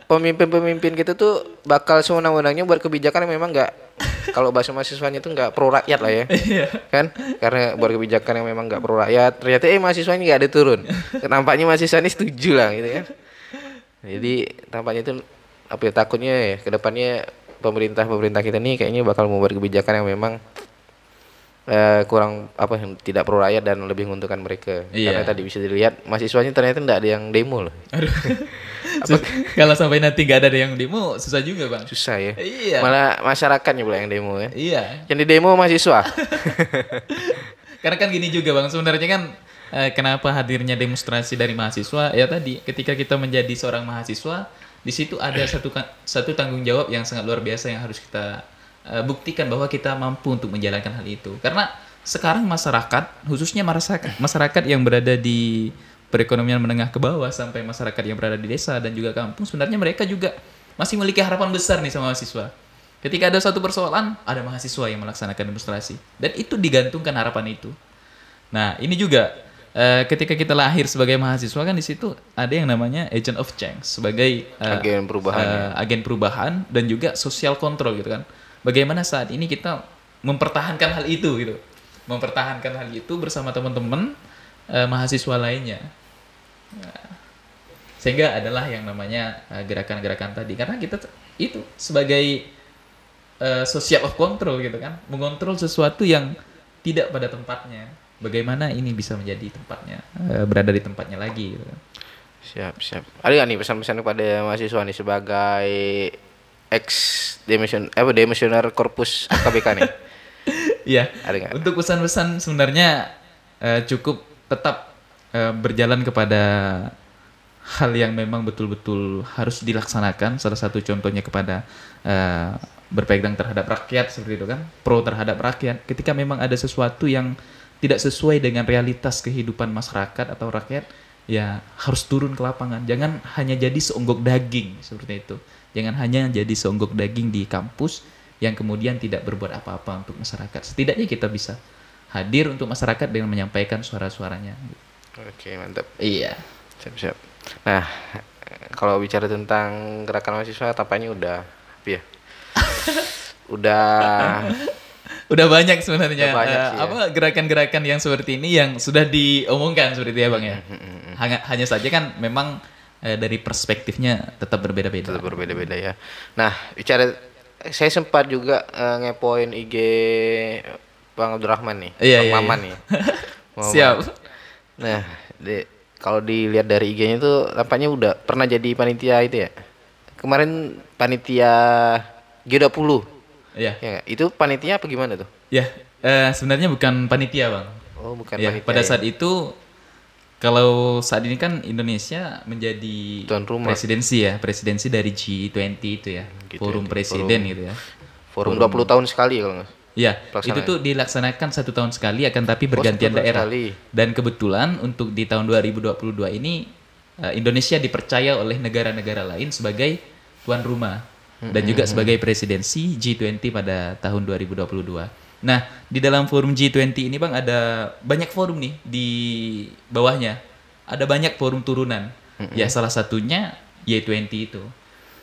pemimpin-pemimpin kita tuh bakal sewenang-wenangnya buat kebijakan yang memang nggak, kalau bahasa mahasiswanya itu nggak pro rakyat lah ya. Kan? Karena buat kebijakan yang memang nggak pro rakyat, ternyata mahasiswa ini nggak ada turun. Nampaknya mahasiswa ini setuju lah gitu kan. Jadi tampaknya itu apa ya, takutnya ya kedepannya pemerintah kita nih kayaknya bakal membuat kebijakan yang memang kurang apa, yang tidak pro rakyat dan lebih menguntungkan mereka. Iya. Karena tadi bisa dilihat mahasiswanya ternyata tidak ada yang demo loh. Kalau sampai nanti nggak ada yang demo, susah juga bang. Susah ya. Iya. Malah masyarakatnya pula yang demo ya. Iya. Yang di demo mahasiswa. Karena kan gini juga bang, sebenarnya kan kenapa hadirnya demonstrasi dari mahasiswa? Ya tadi, ketika kita menjadi seorang mahasiswa, di situ ada satu tanggung jawab yang sangat luar biasa yang harus kita buktikan bahwa kita mampu untuk menjalankan hal itu. Karena sekarang masyarakat, khususnya masyarakat yang berada di perekonomian menengah ke bawah sampai masyarakat yang berada di desa dan juga kampung, sebenarnya mereka juga masih memiliki harapan besar nih sama mahasiswa. Ketika ada satu persoalan, ada mahasiswa yang melaksanakan demonstrasi. Dan itu digantungkan harapan itu. Nah, ini juga ketika kita lahir sebagai mahasiswa kan di situ ada yang namanya agent of change sebagai Agen perubahan. agen perubahan dan juga social control gitu kan. Bagaimana saat ini kita mempertahankan hal itu gitu. Mempertahankan hal itu bersama teman-teman mahasiswa lainnya. Sehingga adalah yang namanya gerakan-gerakan tadi, karena kita itu sebagai social of control gitu kan, mengontrol sesuatu yang tidak pada tempatnya. Bagaimana ini bisa menjadi tempatnya, berada di tempatnya lagi gitu kan. Siap. Ada nggak nih pesan-pesan kepada mahasiswa nih sebagai ex demissioner korpus KBK nih? Iya. Ada nggak? Untuk pesan-pesan sebenarnya cukup tetap berjalan kepada hal yang memang betul-betul harus dilaksanakan. Salah satu contohnya kepada berpegang terhadap rakyat seperti itu kan, pro terhadap rakyat. Ketika memang ada sesuatu yang tidak sesuai dengan realitas kehidupan masyarakat atau rakyat, ya harus turun ke lapangan. Jangan hanya jadi seonggok daging seperti itu. Jangan hanya jadi seonggok daging di kampus yang kemudian tidak berbuat apa-apa untuk masyarakat. Setidaknya kita bisa hadir untuk masyarakat dengan menyampaikan suara-suaranya. Oke, mantap. Iya. Siap. Nah, kalau bicara tentang gerakan mahasiswa tampaknya udah apa ya? Udah banyak sebenarnya Udah banyak sih, ya. apa gerakan-gerakan yang seperti ini yang sudah diomongkan seperti itu ya bang ya. Hanya saja kan memang dari perspektifnya tetap berbeda-beda. Tetap berbeda-beda ya. Nah, saya sempat juga ngepoin IG Bang Abdurrahman nih, Iya, Bang iya, Maman iya. nih. Siap. Nah, kalau dilihat dari IG-nya tuh tampaknya udah pernah jadi panitia itu ya. Kemarin panitia G20. Ya, Ya, nggak? Itu panitia apa gimana tuh? ya. Sebenarnya bukan panitia bang. Oh, bukan Ya, panitia pada ya. saat itu kalau saat ini kan Indonesia menjadi Tuan rumah presidensi dari G20 itu ya, forum G20. presiden gitu ya. Forum 20 tahun sekali kalau nggak Ya, itu pelaksanaan. tuh dilaksanakan 1 tahun sekali akan tapi Oh, satu bergantian tahun daerah. sekali. Dan kebetulan untuk di tahun 2022 ini Indonesia dipercaya oleh negara-negara lain sebagai tuan rumah dan juga sebagai presidensi G20 pada tahun 2022. Nah, di dalam forum G20 ini Bang ada banyak forum nih di bawahnya. Ada banyak forum turunan. Ya, salah satunya Y20 itu.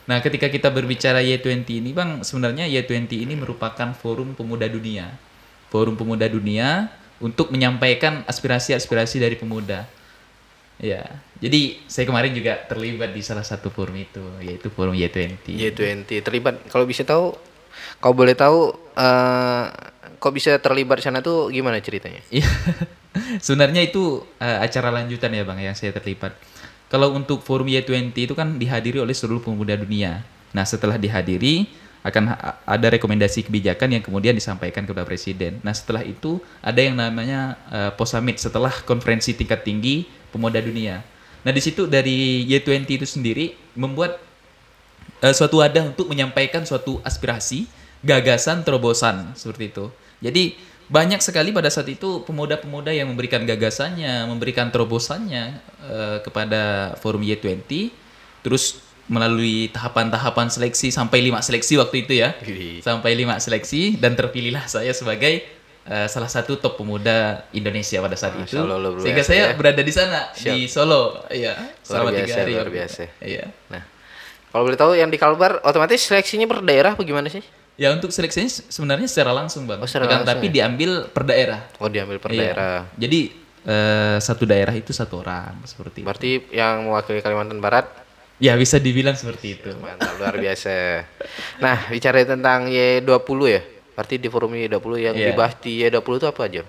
Nah, ketika kita berbicara Y20 ini, Bang, sebenarnya Y20 ini merupakan forum pemuda dunia. Forum pemuda dunia untuk menyampaikan aspirasi-aspirasi dari pemuda. Ya, jadi saya kemarin juga terlibat di salah satu forum itu, yaitu forum Y20. G20 terlibat. Kalau bisa tahu, kau boleh tahu kok bisa terlibat di sana tuh gimana ceritanya? Iya. Sebenarnya itu acara lanjutan ya Bang yang saya terlibat. Kalau untuk forum Y20 itu kan dihadiri oleh seluruh pemuda dunia. Nah, setelah dihadiri akan ada rekomendasi kebijakan yang kemudian disampaikan kepada presiden. Nah, setelah itu ada yang namanya Post Summit setelah konferensi tingkat tinggi pemuda dunia. Nah, di situ dari Y20 itu sendiri membuat suatu wadah untuk menyampaikan suatu aspirasi, gagasan, terobosan seperti itu. Jadi banyak sekali pada saat itu pemuda-pemuda yang memberikan gagasannya, memberikan terobosannya kepada forum Y20, terus melalui tahapan-tahapan seleksi sampai 5 seleksi waktu itu ya, Wih. sampai 5 seleksi dan terpilihlah saya sebagai salah satu top pemuda Indonesia pada saat itu, Masya Allah, luar sehingga biasa saya ya. berada di sana Siap. di Solo, iya, selama 3 biasa, hari. luar biasa. Iya. Nah, kalau boleh tahu yang di Kalbar otomatis seleksinya per daerah apa gimana sih? Ya untuk seleksinya sebenarnya secara langsung bang, Oh, secara akan langsung tapi ya? diambil per daerah. Oh, diambil per Iya. daerah. Jadi satu daerah itu satu orang seperti itu. Berarti yang mewakili Kalimantan Barat Ya bisa dibilang seperti itu. mantap luar biasa. Nah, bicara tentang Y20 ya. Berarti di forum Y20 yang Iya. dibahas di Y20 itu apa aja?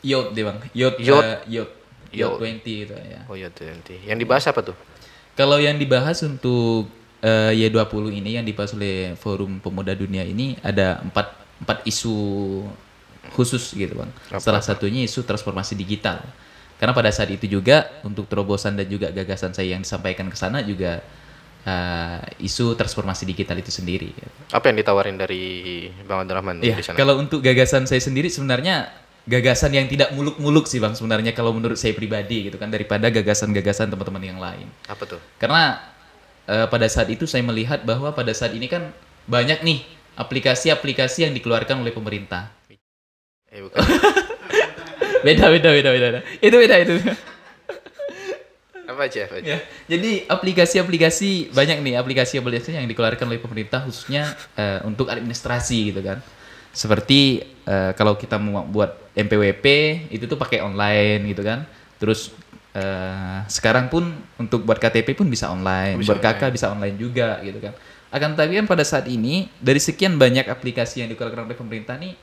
Yot deh bang, Yot, Yot. Yot, Yot 20 itu ya. Oh, Y20. Yang dibahas apa tuh? Kalau yang dibahas untuk Y20 ini yang dibahas oleh Forum Pemuda Dunia ini ada empat isu khusus gitu bang. Salah satunya isu transformasi digital. Karena pada saat itu juga untuk terobosan dan juga gagasan saya yang disampaikan ke sana juga isu transformasi digital itu sendiri. Apa yang ditawarin dari Bang Abdurrahman Iya, di sana? kalau untuk gagasan saya sendiri sebenarnya gagasan yang tidak muluk-muluk sih bang sebenarnya kalau menurut saya pribadi gitu kan daripada gagasan-gagasan teman-teman yang lain. Apa tuh? Karena pada saat itu saya melihat bahwa pada saat ini kan banyak nih aplikasi-aplikasi yang dikeluarkan oleh pemerintah. Bukan. Beda. Itu beda itu. Apa aja? Apa aja? Ya, jadi aplikasi-aplikasi banyak nih aplikasi-aplikasi yang dikeluarkan oleh pemerintah khususnya untuk administrasi gitu kan. Seperti kalau kita mau buat NPWP itu tuh pakai online gitu kan. Terus sekarang pun untuk buat KTP pun bisa online, buat KK bisa online juga gitu kan. Akan tetapi kan pada saat ini dari sekian banyak aplikasi yang dikeluarkan oleh pemerintah nih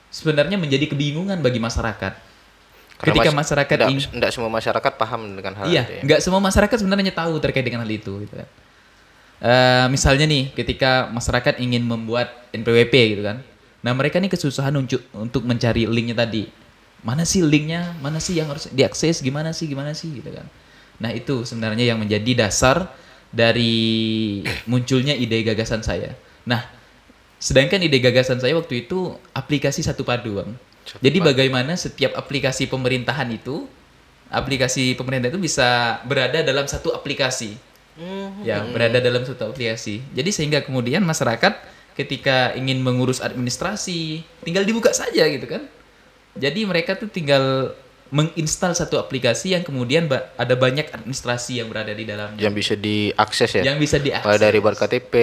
sebenarnya menjadi kebingungan bagi masyarakat. Ketika masyarakat enggak semua masyarakat paham dengan hal iya, itu ya. nggak semua masyarakat sebenarnya tahu terkait dengan hal itu gitu kan. Misalnya nih, ketika masyarakat ingin membuat NPWP gitu kan. Nah, mereka nih kesusahan untuk mencari linknya tadi. Mana sih linknya? Mana sih yang harus diakses? Gimana sih gitu kan. Nah, itu sebenarnya yang menjadi dasar dari munculnya ide gagasan saya. Nah, sedangkan ide gagasan saya waktu itu aplikasi satu padu, Bang. Jadi bagaimana setiap aplikasi pemerintahan itu bisa berada dalam satu aplikasi. Ya, berada dalam satu aplikasi. Jadi sehingga kemudian masyarakat ketika ingin mengurus administrasi, tinggal dibuka saja gitu kan. Jadi mereka tuh tinggal menginstal satu aplikasi yang kemudian ada banyak administrasi yang berada di dalamnya. Yang bisa diakses ya. Yang bisa diakses. Mulai dari buat KTP,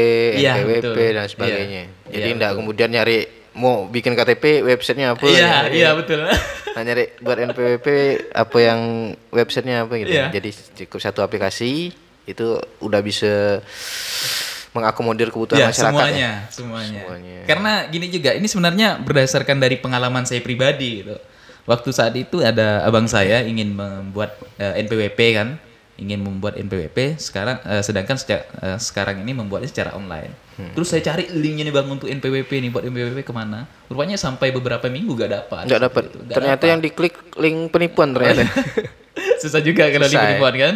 Iya, NPWP betul. dan sebagainya. Iya. Jadi Iya, enggak betul. kemudian nyari mau bikin KTP websitenya apa? Iya, betul. Nah, nyari buat NPWP apa yang websitenya apa gitu. Iya. Jadi cukup satu aplikasi itu udah bisa mengakomodir kebutuhan Ya, masyarakat ya. semuanya. Semuanya. Karena gini juga, ini sebenarnya berdasarkan dari pengalaman saya pribadi gitu. Waktu saat itu ada abang saya ingin membuat NPWP kan, ingin membuat NPWP. Sedangkan sekarang ini membuatnya secara online. Terus saya cari linknya nih bang untuk NPWP nih, buat NPWP kemana? Rupanya sampai beberapa minggu gak dapat. Nggak dapat. Gitu. Nggak Ternyata dapat. yang diklik link penipuan ternyata. Susah juga kalau Susah, ya. penipuan kan.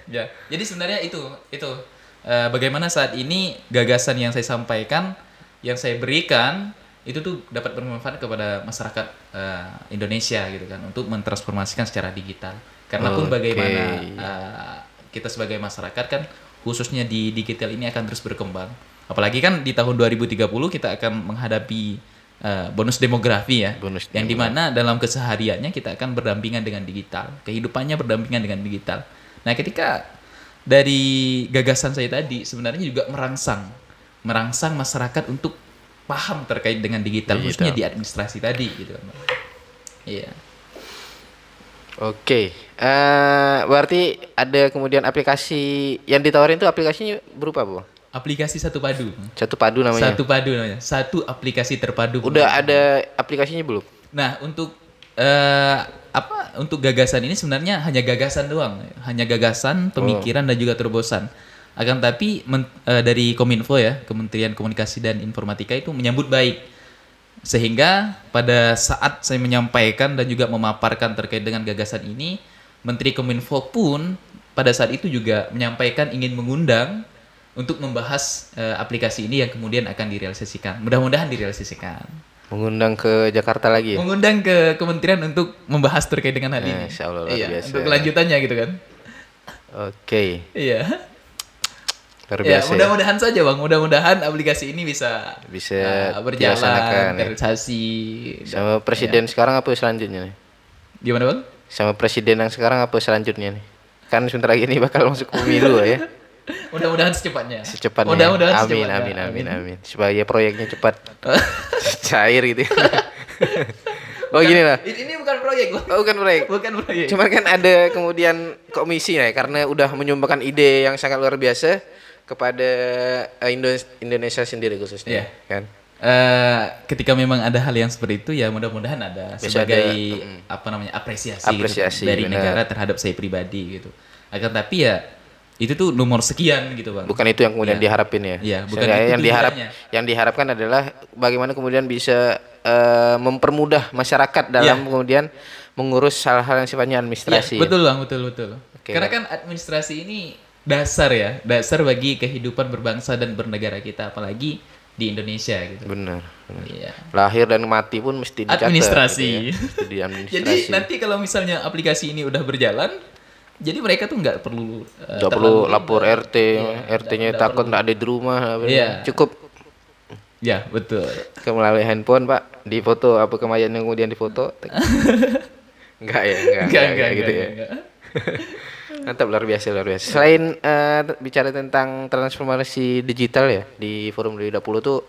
Ya. Jadi sebenarnya itu bagaimana saat ini gagasan yang saya sampaikan, yang saya berikan itu tuh dapat bermanfaat kepada masyarakat Indonesia gitu kan untuk mentransformasikan secara digital. Karena pun bagaimana kita sebagai masyarakat kan khususnya di digital ini akan terus berkembang. Apalagi kan di tahun 2030 kita akan menghadapi bonus demografi ya, Bonus yang dimana dalam kesehariannya kita akan berdampingan dengan digital, kehidupannya berdampingan dengan digital. Nah, ketika dari gagasan saya tadi sebenarnya juga merangsang masyarakat untuk paham terkait dengan digital, khususnya di administrasi tadi gitu kan. Iya. Oke, berarti ada kemudian aplikasi yang ditawarin itu aplikasinya berupa apa, Bang? Aplikasi Satu Padu. Satu Padu namanya. Satu Padu namanya. Satu aplikasi terpadu. Udah ada aplikasinya belum? Nah, untuk untuk gagasan ini sebenarnya hanya gagasan doang, hanya gagasan, pemikiran dan juga terobosan. Akan tapi dari Kominfo ya, Kementerian Komunikasi dan Informatika itu menyambut baik. Sehingga pada saat saya menyampaikan dan juga memaparkan terkait dengan gagasan ini, Menteri Kominfo pun pada saat itu juga menyampaikan ingin mengundang untuk membahas aplikasi ini yang kemudian akan direalisasikan. Mudah-mudahan direalisasikan. Mengundang ke Jakarta lagi ya? Mengundang ke kementerian untuk membahas terkait dengan hal ini. Insya Allah luar biasa. Untuk kelanjutannya gitu kan. Oke, Iya. luar Ya, biasa. mudah-mudahan saja Bang. Mudah-mudahan aplikasi ini bisa berjalan, dilaksanakan, ya. realisasi. Sama presiden sekarang apa selanjutnya nih? Gimana Bang? Sama presiden yang sekarang apa selanjutnya nih? Kan sebentar lagi ini bakal masuk pemilu ya. Mudah-mudahan secepatnya. Secepatnya. Mudah-mudahan Amin, secepatnya. amin. Supaya proyeknya cepat cair gitu. Oh gini lah. Ini bukan proyek Bang. Oh, bukan proyek. Bukan proyek. Cuman kan ada kemudian komisi ya, karena udah menyumbangkan ide yang sangat luar biasa kepada Indonesia sendiri khususnya, Iya. kan? Ketika memang ada hal yang seperti itu ya mudah-mudahan ada Bisa sebagai apresiasi Apresiasi, gitu, dari benar. negara terhadap saya pribadi gitu. Akan tapi ya itu tuh nomor sekian gitu Bang. Bukan itu yang kemudian Iya. diharapin ya. Iya, bukan Seenggaknya itu tujuannya. yang diharapkan adalah bagaimana kemudian bisa mempermudah masyarakat dalam kemudian mengurus hal-hal yang sifatnya Iya, administrasi. betul Bang, betul. Oke. Karena kan administrasi ini dasar bagi kehidupan berbangsa dan bernegara kita apalagi di Indonesia gitu. Benar. Iya. Lahir dan mati pun mesti dicatat. Administrasi. Gitu ya. Mesti di administrasi. Jadi nanti kalau misalnya aplikasi ini udah berjalan, jadi mereka tuh nggak perlu Nggak perlu terlalu lapor ribet. RT, Iya, RT-nya nggak takut perlu. nggak ada di rumah. Iya. Cukup Ya betul. ke melalui handphone Pak, di foto apa kemayan yang kemudian difoto. Enggak ya, enggak gitu ya. enggak. Mantap, luar biasa. Selain bicara tentang transformasi digital ya di Forum 2020 tuh,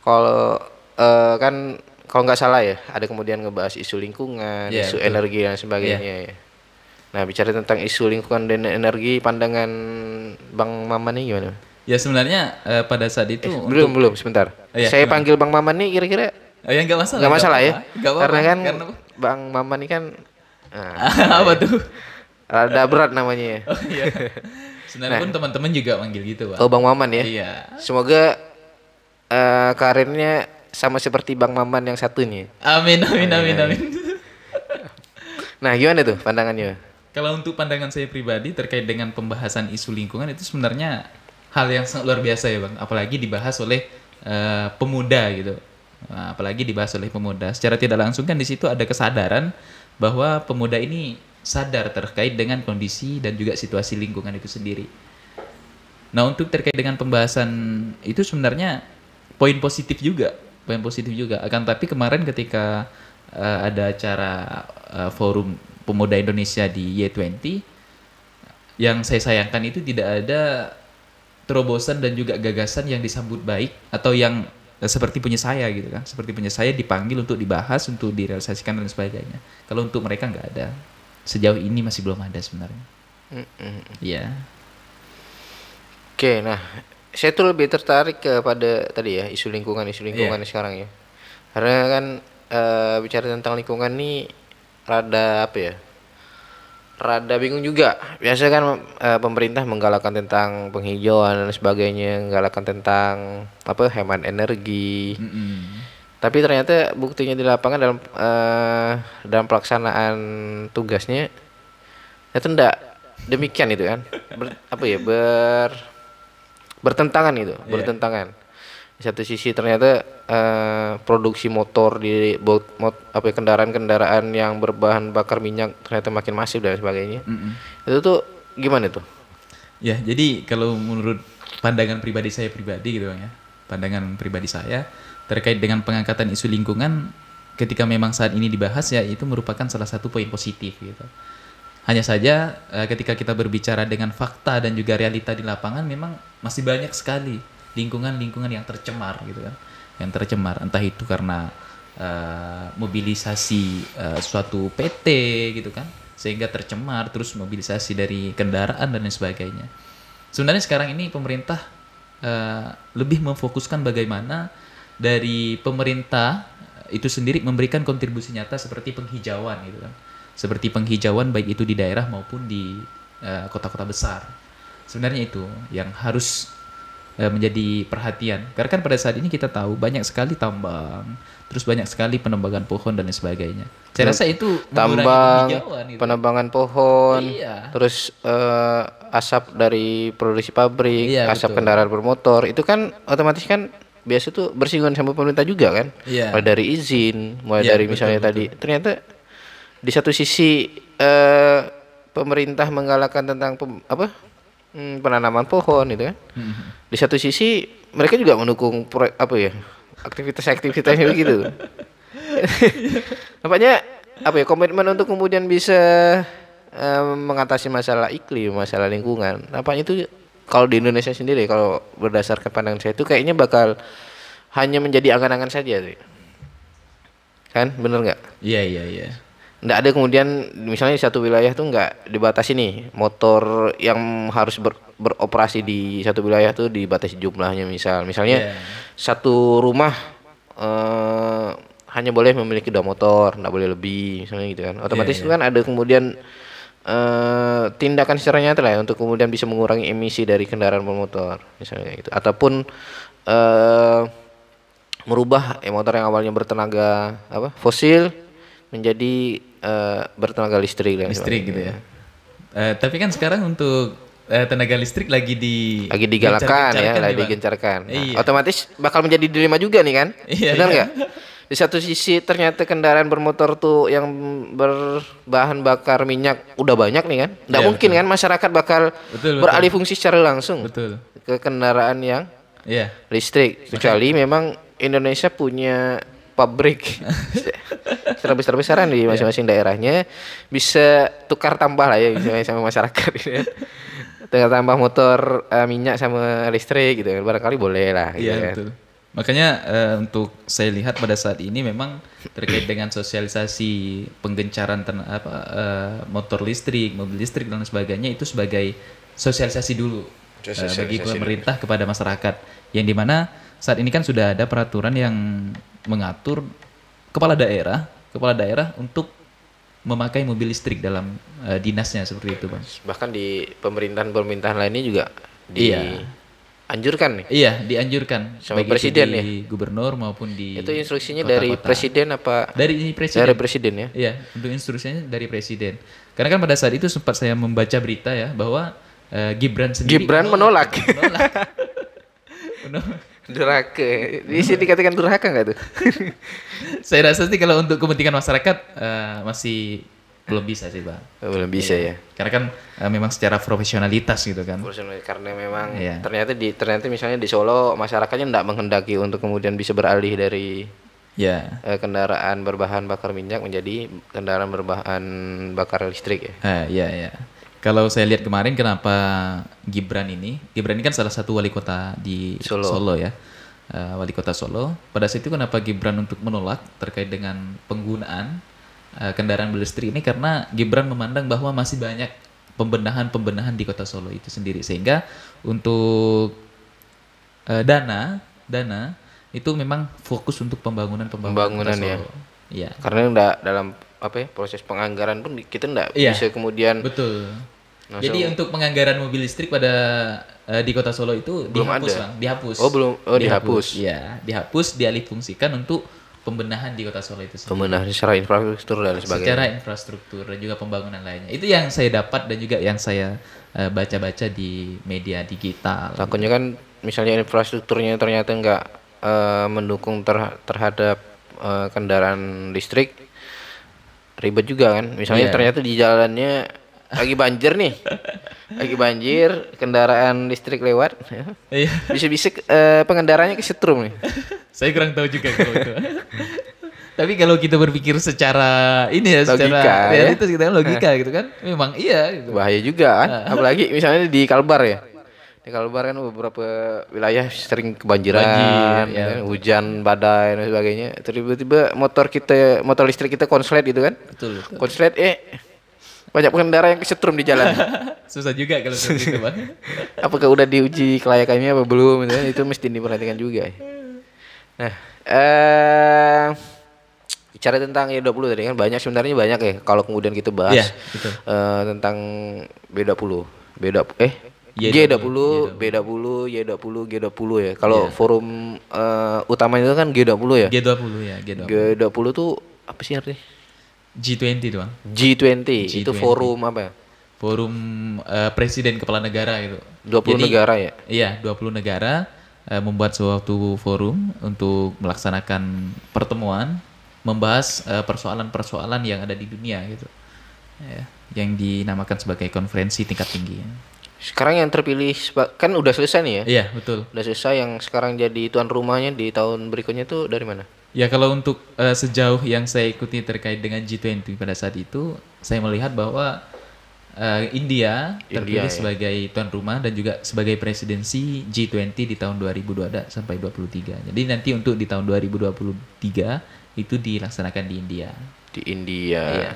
kalau kan kalau nggak salah ya ada kemudian ngebahas isu lingkungan, Iya, isu betul. energi dan sebagainya ya. Nah, bicara tentang isu lingkungan dan energi, pandangan Bang Maman nih gimana? Ya sebenarnya pada saat itu Belum, sebentar. Iya, Saya gimana? panggil Bang Maman nih kira-kira ya nggak masalah. nggak masalah ya? Nggak apa-apa. Karena kan Karena Bang Maman ini kan apa tuh? rada berat namanya ya. Oh iya. Sebenarnya pun teman-teman juga manggil gitu, Pak. Oh, Bang Maman ya. Iya. Semoga karirnya sama seperti Bang Maman yang satu nih. Amin. Nah, gimana tuh pandangannya? Kalau untuk pandangan saya pribadi terkait dengan pembahasan isu lingkungan itu sebenarnya hal yang sangat luar biasa ya Bang. Apalagi dibahas oleh pemuda gitu. Nah, apalagi dibahas oleh pemuda. Secara tidak langsung kan di situ ada kesadaran bahwa pemuda ini sadar terkait dengan kondisi dan juga situasi lingkungan itu sendiri. Nah, untuk terkait dengan pembahasan itu sebenarnya poin positif juga. Akan tapi kemarin ketika ada acara forum pemuda Indonesia di Y20, yang saya sayangkan itu tidak ada terobosan dan juga gagasan yang disambut baik atau yang seperti punya saya gitu kan. Seperti punya saya dipanggil untuk dibahas, untuk direalisasikan dan sebagainya. Kalau untuk mereka nggak ada. Sejauh ini masih belum ada sebenarnya. Iya. Oke, nah saya tuh lebih tertarik kepada tadi ya isu lingkungan sekarang ya. Karena kan bicara tentang lingkungan nih rada apa ya? Rada bingung juga. Biasanya kan pemerintah menggalakkan tentang penghijauan dan sebagainya, menggalakkan tentang apa hemat energi. Mm-mm. Tapi ternyata buktinya di lapangan dalam pelaksanaan tugasnya itu enggak demikian itu kan. Apa ya bertentangan itu, Iya. bertentangan. Di satu sisi ternyata produksi motor di apa ya, kendaraan-kendaraan yang berbahan bakar minyak ternyata makin masif dan sebagainya. Mm-mm. Itu tuh gimana tuh? Ya, jadi kalau menurut pandangan pribadi saya pribadi gitu Bang ya. Pandangan pribadi saya terkait dengan pengangkatan isu lingkungan ketika memang saat ini dibahas ya itu merupakan salah satu poin positif gitu. Hanya saja ketika kita berbicara dengan fakta dan juga realita di lapangan memang masih banyak sekali lingkungan-lingkungan yang tercemar gitu kan. Yang tercemar entah itu karena mobilisasi suatu PT gitu kan sehingga tercemar, terus mobilisasi dari kendaraan dan lain sebagainya. Sebenarnya sekarang ini pemerintah lebih memfokuskan bagaimana dari pemerintah itu sendiri memberikan kontribusi nyata seperti penghijauan gitu kan. Seperti penghijauan baik itu di daerah maupun di kota-kota besar. Sebenarnya itu yang harus menjadi perhatian. Karena kan pada saat ini kita tahu banyak sekali tambang, terus banyak sekali penebangan pohon dan lain sebagainya. Saya rasa itu mengurangi Tambang, penghijauan gitu. penambangan pohon, Iya. terus asap dari produksi pabrik, Iya, asap betul. kendaraan bermotor, itu kan otomatis kan biasa tuh bersinggungan sama pemerintah juga kan. Iya. Mulai dari izin, mulai Iya, dari betul, misalnya betul. tadi, ternyata di satu sisi pemerintah menggalakkan tentang penanaman pohon itu kan. Di satu sisi mereka juga mendukung proyek apa ya aktivitas-aktivitasnya begitu. Nampaknya apa ya komitmen untuk kemudian bisa mengatasi masalah iklim, masalah lingkungan. Nampaknya itu kalau di Indonesia sendiri kalau berdasarkan pandangan saya itu kayaknya bakal hanya menjadi angan-angan saja sih. Kan bener nggak? Iya, iya, iya. Nggak ada kemudian misalnya di satu wilayah tuh nggak dibatasi nih motor yang harus beroperasi di satu wilayah tuh dibatasi jumlahnya misalnya Iya. satu rumah hanya boleh memiliki 2 motor, nggak boleh lebih misalnya gitu kan. Otomatis Iya, itu kan ada kemudian tindakan secara nyata lah ya, untuk kemudian bisa mengurangi emisi dari kendaraan bermotor misalnya gitu ataupun merubah motor yang awalnya bertenaga fosil menjadi bertenaga listrik dan Listrik sebagainya. gitu ya. Tapi kan sekarang untuk tenaga listrik lagi Lagi digalakkan ya, gencar-gencarkan lagi nih, Bang. digencarkan. Nah, Iya. otomatis bakal menjadi dilema juga nih kan? Iya, Benar iya. nggak? Di satu sisi ternyata kendaraan bermotor tuh yang berbahan bakar minyak udah banyak nih kan? Nggak Iya, mungkin kan masyarakat bakal Betul, beralih fungsi secara langsung Betul. ke kendaraan yang Iya. listrik. Kecuali memang Indonesia punya pabrik secara besar-besaran di masing-masing daerahnya bisa tukar tambah lah ya misalnya sama masyarakat gitu ya. Tukar tambah motor minyak sama listrik gitu kan. Barangkali boleh lah gitu Iya, kan. betul. Makanya untuk saya lihat pada saat ini memang terkait dengan sosialisasi penggencaran motor listrik, mobil listrik dan sebagainya itu sebagai sosialisasi dulu bagi pemerintah kepada masyarakat. Yang dimana saat ini kan sudah ada peraturan yang mengatur kepala daerah untuk memakai mobil listrik dalam dinasnya seperti itu, Bang. Bahkan di pemerintahan-pemerintahan lainnya juga Iya. dianjurkan nih. Iya, dianjurkan Sama baik presiden itu di gubernur maupun di Itu instruksinya kota-kota. dari presiden apa? Dari presiden. Dari presiden ya. Iya, untuk instruksinya dari presiden. Karena kan pada saat itu sempat saya membaca berita ya bahwa Gibran sendiri Menolak. Menolak. Durhaka. Di sini dikatakan durhaka nggak tuh? Saya rasa sih kalau untuk kepentingan masyarakat masih belum bisa sih, Bang. Belum bisa ya. Karena kan memang secara profesionalitas gitu kan. Karena memang Iya. ternyata misalnya di Solo masyarakatnya tidak menghendaki untuk kemudian bisa beralih dari Ya. kendaraan berbahan bakar minyak menjadi kendaraan berbahan bakar listrik ya. Iya, iya. Kalau saya lihat kemarin kenapa Gibran ini kan salah satu wali kota di Solo ya. Wali kota Solo. Pada saat itu kenapa Gibran untuk menolak terkait dengan penggunaan kendaraan berlistrik ini karena Gibran memandang bahwa masih banyak pembenahan di kota Solo itu sendiri sehingga untuk dana itu memang fokus untuk pembangunan Pembangunan kota ya. Solo. Iya. Karena enggak dalam apa ya, proses penganggaran pun kita nggak Iya, bisa kemudian betul. langsung. Jadi untuk penganggaran mobil listrik pada di Kota Solo itu Belum dihapus, ada. Bang. Dihapus. Oh, belum. Oh, dihapus. Iya, dihapus, dialihfungsikan untuk pembenahan di Kota Solo itu sendiri. Pembenahan secara infrastruktur dan sebagainya. Secara infrastruktur dan juga pembangunan lainnya. Itu yang saya dapat dan juga yang saya baca-baca di media digital. Takutnya kan misalnya infrastrukturnya ternyata nggak mendukung terhadap kendaraan listrik, ribet juga kan. Misalnya Iya. ternyata di jalannya lagi banjir nih, lagi banjir, kendaraan listrik lewat, Iya. bisa-bisa pengendaranya kesetrum nih. Saya kurang tahu juga kalau itu. Tapi kalau kita berpikir secara ini ya, Logika, secara ya. realitas kita kan logika gitu kan. Memang iya gitu. Bahaya juga kan, apalagi misalnya di Kalbar ya. Di Kalbar kan beberapa wilayah sering kebanjiran, Banjir, ya. kan, hujan badai dan sebagainya. Tiba-tiba motor listrik kita konslet gitu kan. Betul, betul. Konslet banyak pengendara yang kesetrum di jalan. Susah juga kalau seperti itu, Bang. Apakah udah diuji kelayakannya apa belum gitu kan? Itu mesti diperhatikan juga. Nah, bicara tentang Y20 tadi kan sebenarnya banyak ya kalau kemudian kita bahas Iya, betul. tentang B20. Y20, G20, Y20, G20 ya. Kalau forum utamanya itu kan G20 ya. G20 ya, G20. G20 tuh apa sih artinya? G20 itu, Bang. G20 itu G20. forum apa ya? Forum presiden kepala negara itu. 20 negara ya? Iya, 20 negara membuat suatu forum untuk melaksanakan pertemuan membahas persoalan-persoalan yang ada di dunia gitu. Ya, yang dinamakan sebagai konferensi tingkat tinggi. Sekarang yang terpilih kan udah selesai nih ya? Iya, betul. Udah selesai, yang sekarang jadi tuan rumahnya di tahun berikutnya tuh dari mana? Ya kalau untuk sejauh yang saya ikuti terkait dengan G20 pada saat itu, saya melihat bahwa India terpilih ya. sebagai tuan rumah dan juga sebagai presidensi G20 di tahun 2022 sampai 23. Jadi nanti untuk di tahun 2023 itu dilaksanakan di India. Di India. Iya.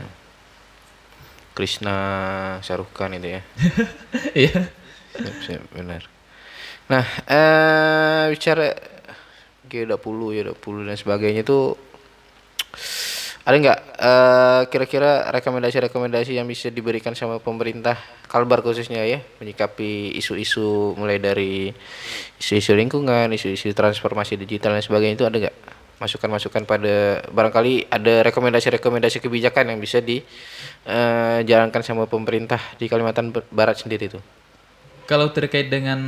Krishna Shah Rukh Khan itu ya. Iya. Siap, benar. Nah, bicara G20, Y20 dan sebagainya itu ada nggak kira-kira rekomendasi-rekomendasi yang bisa diberikan sama pemerintah Kalbar khususnya ya menyikapi isu-isu mulai dari isu-isu lingkungan, isu-isu transformasi digital dan sebagainya, itu ada nggak masukan-masukan pada barangkali ada rekomendasi-rekomendasi kebijakan yang bisa dijalankan sama pemerintah di Kalimantan Barat sendiri itu? Kalau terkait dengan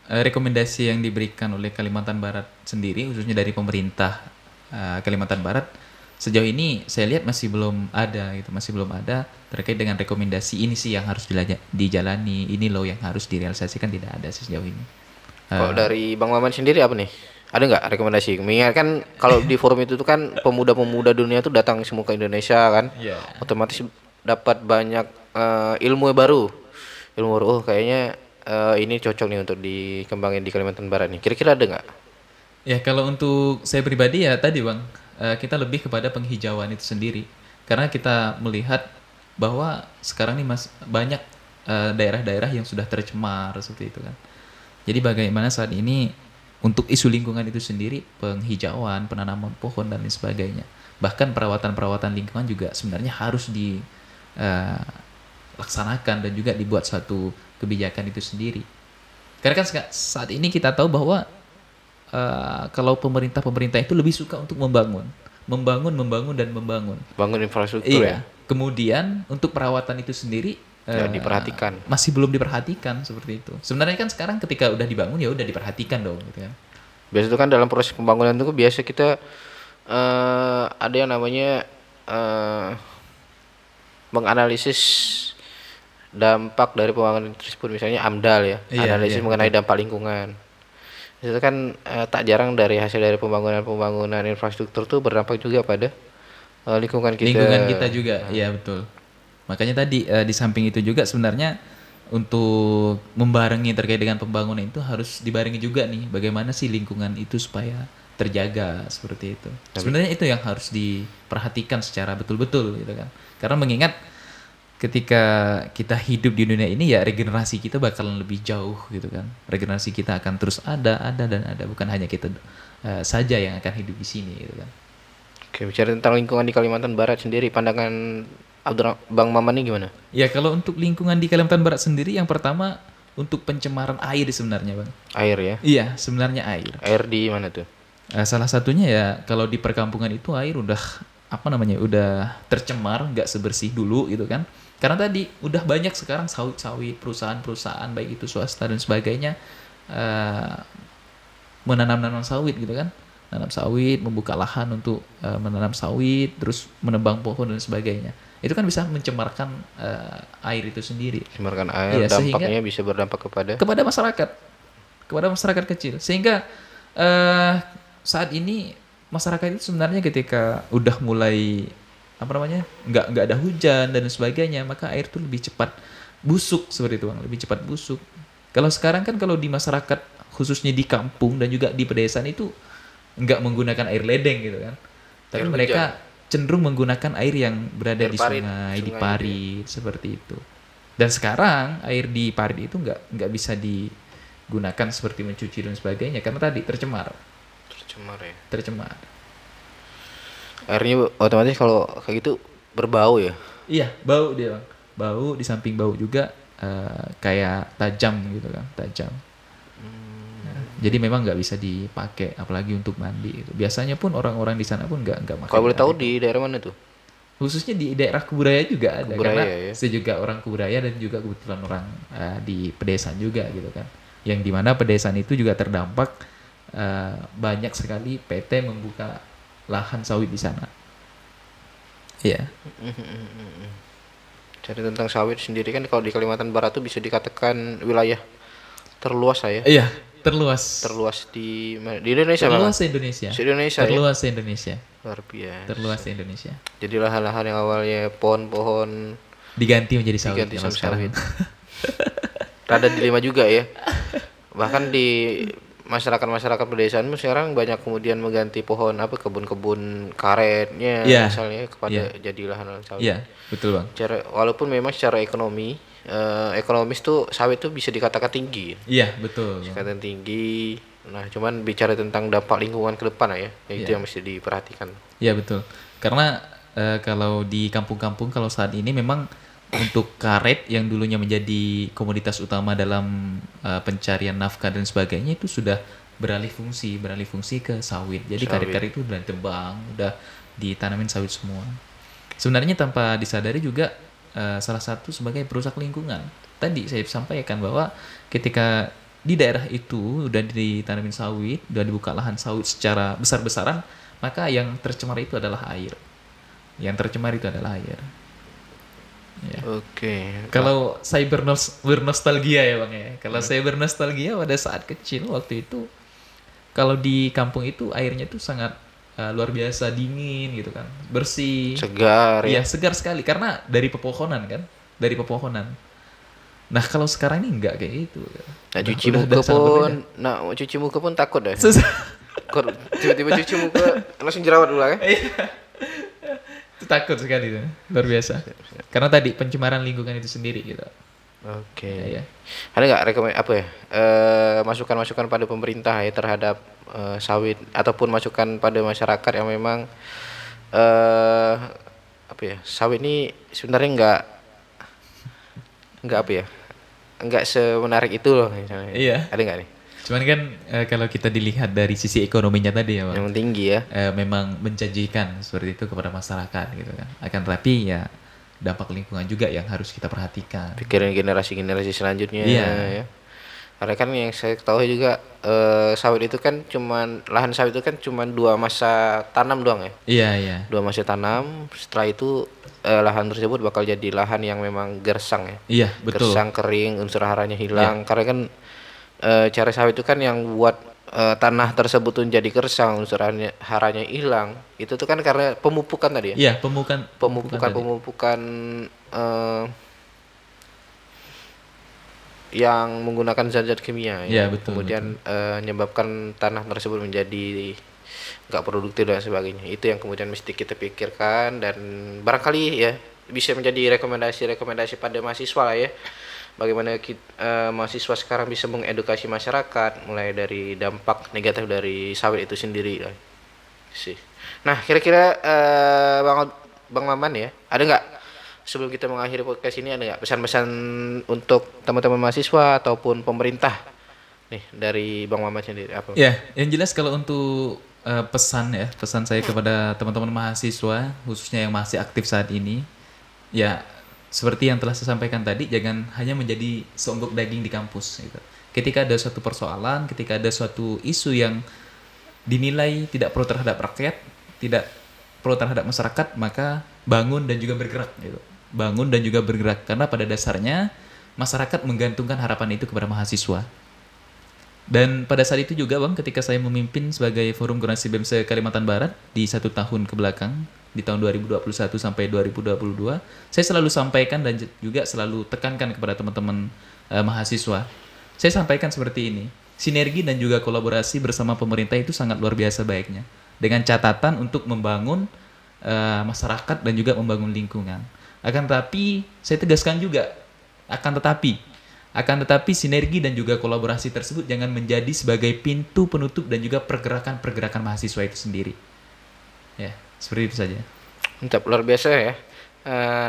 rekomendasi yang diberikan oleh Kalimantan Barat sendiri, khususnya dari pemerintah Kalimantan Barat, sejauh ini saya lihat masih belum ada gitu, masih belum ada terkait dengan rekomendasi ini sih yang harus dijalani, ini loh yang harus direalisasikan, tidak ada sejauh ini. Kalau dari Bang Maman sendiri apa nih? Ada nggak rekomendasi? Mengingat kan kalau di forum itu tuh kan pemuda-pemuda dunia tuh datang semua ke Indonesia kan, otomatis dapat banyak ilmu baru. Oh kayaknya ini cocok nih untuk dikembangin di Kalimantan Barat nih. Kira-kira ada nggak? Ya kalau untuk saya pribadi ya tadi Bang, kita lebih kepada penghijauan itu sendiri. Karena kita melihat bahwa sekarang ini banyak daerah-daerah yang sudah tercemar seperti itu kan. Jadi bagaimana saat ini untuk isu lingkungan itu sendiri, penghijauan, penanaman pohon dan lain sebagainya. Bahkan perawatan-perawatan lingkungan juga sebenarnya harus dilaksanakan dan juga dibuat satu kebijakan itu sendiri. Karena kan saat ini kita tahu bahwa kalau pemerintah itu lebih suka untuk membangun dan membangun. Bangun infrastruktur ya. Kemudian untuk perawatan itu sendiri diperhatikan. Masih belum diperhatikan seperti itu. Sebenarnya kan sekarang ketika udah dibangun ya udah diperhatikan dong gitu kan. Biasa itu kan dalam proses pembangunan itu biasa kita ada yang namanya menganalisis dampak dari pembangunan tersebut, misalnya AMDAL ya, analisis mengenai dampak lingkungan. Itu kan tak jarang dari hasil dari pembangunan infrastruktur tuh berdampak juga pada lingkungan kita. Lingkungan kita juga, iya betul. Makanya tadi di samping itu juga sebenarnya untuk membarengi terkait dengan pembangunan itu harus dibarengi juga nih bagaimana sih lingkungan itu supaya terjaga seperti itu. Sebenarnya itu yang harus diperhatikan secara betul-betul gitu kan. Karena mengingat ketika kita hidup di dunia ini ya regenerasi kita bakalan lebih jauh gitu kan. Regenerasi kita akan terus ada, bukan hanya kita saja yang akan hidup di sini gitu kan. Oke, bicara tentang lingkungan di Kalimantan Barat sendiri, pandangan Bang Maman ini gimana? Ya kalau untuk lingkungan di Kalimantan Barat sendiri yang pertama untuk pencemaran air sebenarnya Bang. Air ya. Iya sebenarnya air. Air di mana tuh? Salah satunya ya kalau di perkampungan itu air udah apa namanya udah tercemar nggak sebersih dulu gitu kan. Karena tadi udah banyak sekarang sawit-sawit perusahaan-perusahaan baik itu swasta dan sebagainya eh, menanam-nanam sawit gitu kan, nanam sawit, membuka lahan untuk menanam sawit, terus menebang pohon dan sebagainya. Itu kan bisa mencemarkan air itu sendiri. Mencemarkan air, Iya, dampaknya bisa berdampak kepada kepada masyarakat kecil. Sehingga saat ini masyarakat itu sebenarnya ketika udah mulai apa namanya nggak ada hujan dan sebagainya, maka air itu lebih cepat busuk seperti itu Bang, lebih cepat busuk. Kalau sekarang kan kalau di masyarakat khususnya di kampung dan juga di pedesaan itu nggak menggunakan air ledeng gitu kan, tapi Air mereka hujan. cenderung menggunakan air yang berada Air di parit, sungai, di sungai parit seperti itu. Dan sekarang air di parit itu nggak bisa digunakan seperti mencuci dan sebagainya karena tadi tercemar ya. tercemar. Airnya otomatis kalau kayak gitu berbau ya. Iya, bau dia bang. Bau di samping bau juga kayak tajam gitu kan, tajam. Nah, jadi memang nggak bisa dipakai, apalagi untuk mandi. Itu. Biasanya pun orang-orang di sana pun nggak pakai Kalau boleh tahu air itu. di daerah mana tuh? Khususnya di daerah Kuburaya juga ada, Kuburaya karena ya. saya juga orang Kuburaya dan juga kebetulan orang di pedesaan juga gitu kan. Yang dimana pedesaan itu juga terdampak banyak sekali PT membuka lahan sawit di sana. Iya. Cari tentang sawit sendiri kan kalau di Kalimantan Barat tuh bisa dikatakan wilayah terluas ya. Iya, terluas. Terluas di Indonesia Bang. Terluas Indonesia. Se-Indonesia ya. Terluas Indonesia. Luar biasa. Terluas Indonesia. Jadi lahan-lahan yang awalnya pohon-pohon Diganti menjadi sawit diganti kalau sama sekarang. sawit. Rada dilema juga ya. Bahkan di masyarakat pedesaan sekarang banyak kemudian mengganti pohon kebun-kebun karetnya Iya. misalnya kepada Iya. jadi lahan sawit. Iya, betul bang. Walaupun memang secara ekonomis tuh sawit tuh bisa dikatakan tinggi. Iya, betul. Dikatakan tinggi. Nah, cuman bicara tentang dampak lingkungan ke depan ya itu yang mesti diperhatikan. Iya, betul. Karena kalau di kampung-kampung kalau saat ini memang untuk karet yang dulunya menjadi komoditas utama dalam pencarian nafkah dan sebagainya itu sudah beralih fungsi ke sawit. Jadi karet-karet itu udah tebang, udah ditanamin sawit semua. Sebenarnya tanpa disadari juga salah satu sebagai perusak lingkungan. Tadi saya sampaikan bahwa ketika di daerah itu udah ditanamin sawit, udah dibuka lahan sawit secara besar-besaran, maka yang tercemar itu adalah air. Ya. Oke. Kalau saya bernostalgia ya bang ya. Kalau saya bernostalgia pada saat kecil waktu itu, kalau di kampung itu airnya itu sangat luar biasa dingin gitu kan, bersih, Segar ya. iya segar sekali karena dari pepohonan kan, dari pepohonan. Nah kalau sekarang ini enggak kayak gitu. Nah, cuci muka pun takut dah. Kok tiba-tiba cuci muka langsung jerawat dulu kan? Itu takut sekali tuh, luar biasa. Karena tadi pencemaran lingkungan itu sendiri gitu. Oke. Ya. Ada nggak masukan-masukan pada pemerintah ya terhadap sawit ataupun masukan pada masyarakat yang memang sawit ini sebenarnya nggak semenarik itu loh misalnya. Iya. Ada nggak nih? Cuman kan kalau kita dilihat dari sisi ekonominya tadi ya, Bang. Yang tinggi ya. Memang menjanjikan seperti itu kepada masyarakat gitu kan. Akan tetapi ya dampak lingkungan juga yang harus kita perhatikan. Pikirin generasi-generasi selanjutnya Iya. ya. Karena kan yang saya ketahui juga lahan sawit itu kan cuman 2 masa tanam doang ya. Iya, iya. 2 masa tanam, setelah itu lahan tersebut bakal jadi lahan yang memang gersang ya. Iya, betul. Gersang, kering, unsur haranya hilang. Karena kan cara sawit itu kan yang buat tanah tersebut tuh jadi gersang, unsur haranya hilang. Itu tuh kan karena pemupukan tadi ya. Iya, Pemupukan yang menggunakan zat-zat kimia Iya, yang betul, kemudian menyebabkan tanah tersebut menjadi nggak produktif dan sebagainya. Itu yang kemudian mesti kita pikirkan dan barangkali ya bisa menjadi rekomendasi pada mahasiswa lah ya. Bagaimana mahasiswa sekarang bisa mengedukasi masyarakat mulai dari dampak negatif dari sawit itu sendiri lah. sih. Nah, kira-kira Bang Maman ya, ada nggak sebelum kita mengakhiri podcast ini ada nggak pesan-pesan untuk teman-teman mahasiswa ataupun pemerintah nih dari Bang Maman sendiri apa? Ya, yang jelas kalau untuk pesan saya kepada teman-teman mahasiswa, khususnya yang masih aktif saat ini, ya seperti yang telah saya sampaikan tadi, jangan hanya menjadi seonggok daging di kampus. Gitu. Ketika ada suatu persoalan, ketika ada suatu isu yang dinilai tidak pro terhadap rakyat, tidak pro terhadap masyarakat, maka bangun dan juga bergerak. Gitu. Bangun dan juga bergerak, karena pada dasarnya masyarakat menggantungkan harapan itu kepada mahasiswa. Dan pada saat itu juga Bang, ketika saya memimpin sebagai Forum Koordinasi BEM Kalimantan Barat di 1 tahun kebelakang, di tahun 2021 sampai 2022, saya selalu sampaikan dan juga selalu tekankan kepada teman-teman mahasiswa. Saya sampaikan seperti ini, sinergi dan juga kolaborasi bersama pemerintah itu sangat luar biasa baiknya. Dengan catatan untuk membangun masyarakat dan juga membangun lingkungan. Saya tegaskan juga, akan tetapi sinergi dan juga kolaborasi tersebut jangan menjadi sebagai pintu penutup dan juga pergerakan mahasiswa itu sendiri. Ya, seperti itu saja. Mantap, luar biasa ya.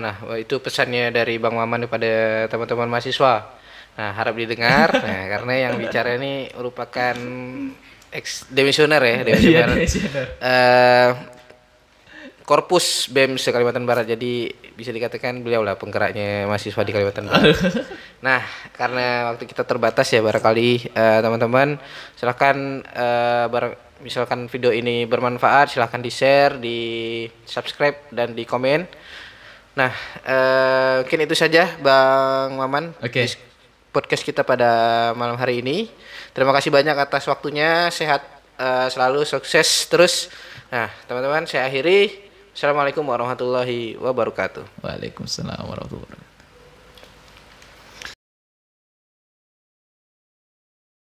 Nah, itu pesannya dari Bang Maman kepada teman-teman mahasiswa. Nah, harap didengar. Nah, karena yang bicara ini merupakan ex demisioner ya, demisioner. Korpus BEM Kalimantan Barat. Jadi bisa dikatakan beliau lah penggeraknya mahasiswa di Kalimantan Barat. Nah, karena waktu kita terbatas ya, barangkali teman-teman silakan misalkan video ini bermanfaat, silahkan di-share, di-subscribe dan di komen. Nah, mungkin itu saja Bang Maman. Oke. Podcast kita pada malam hari ini. Terima kasih banyak atas waktunya. Sehat selalu, sukses terus. Nah, teman-teman, saya akhiri. Assalamualaikum warahmatullahi wabarakatuh. Waalaikumsalam warahmatullahi wabarakatuh.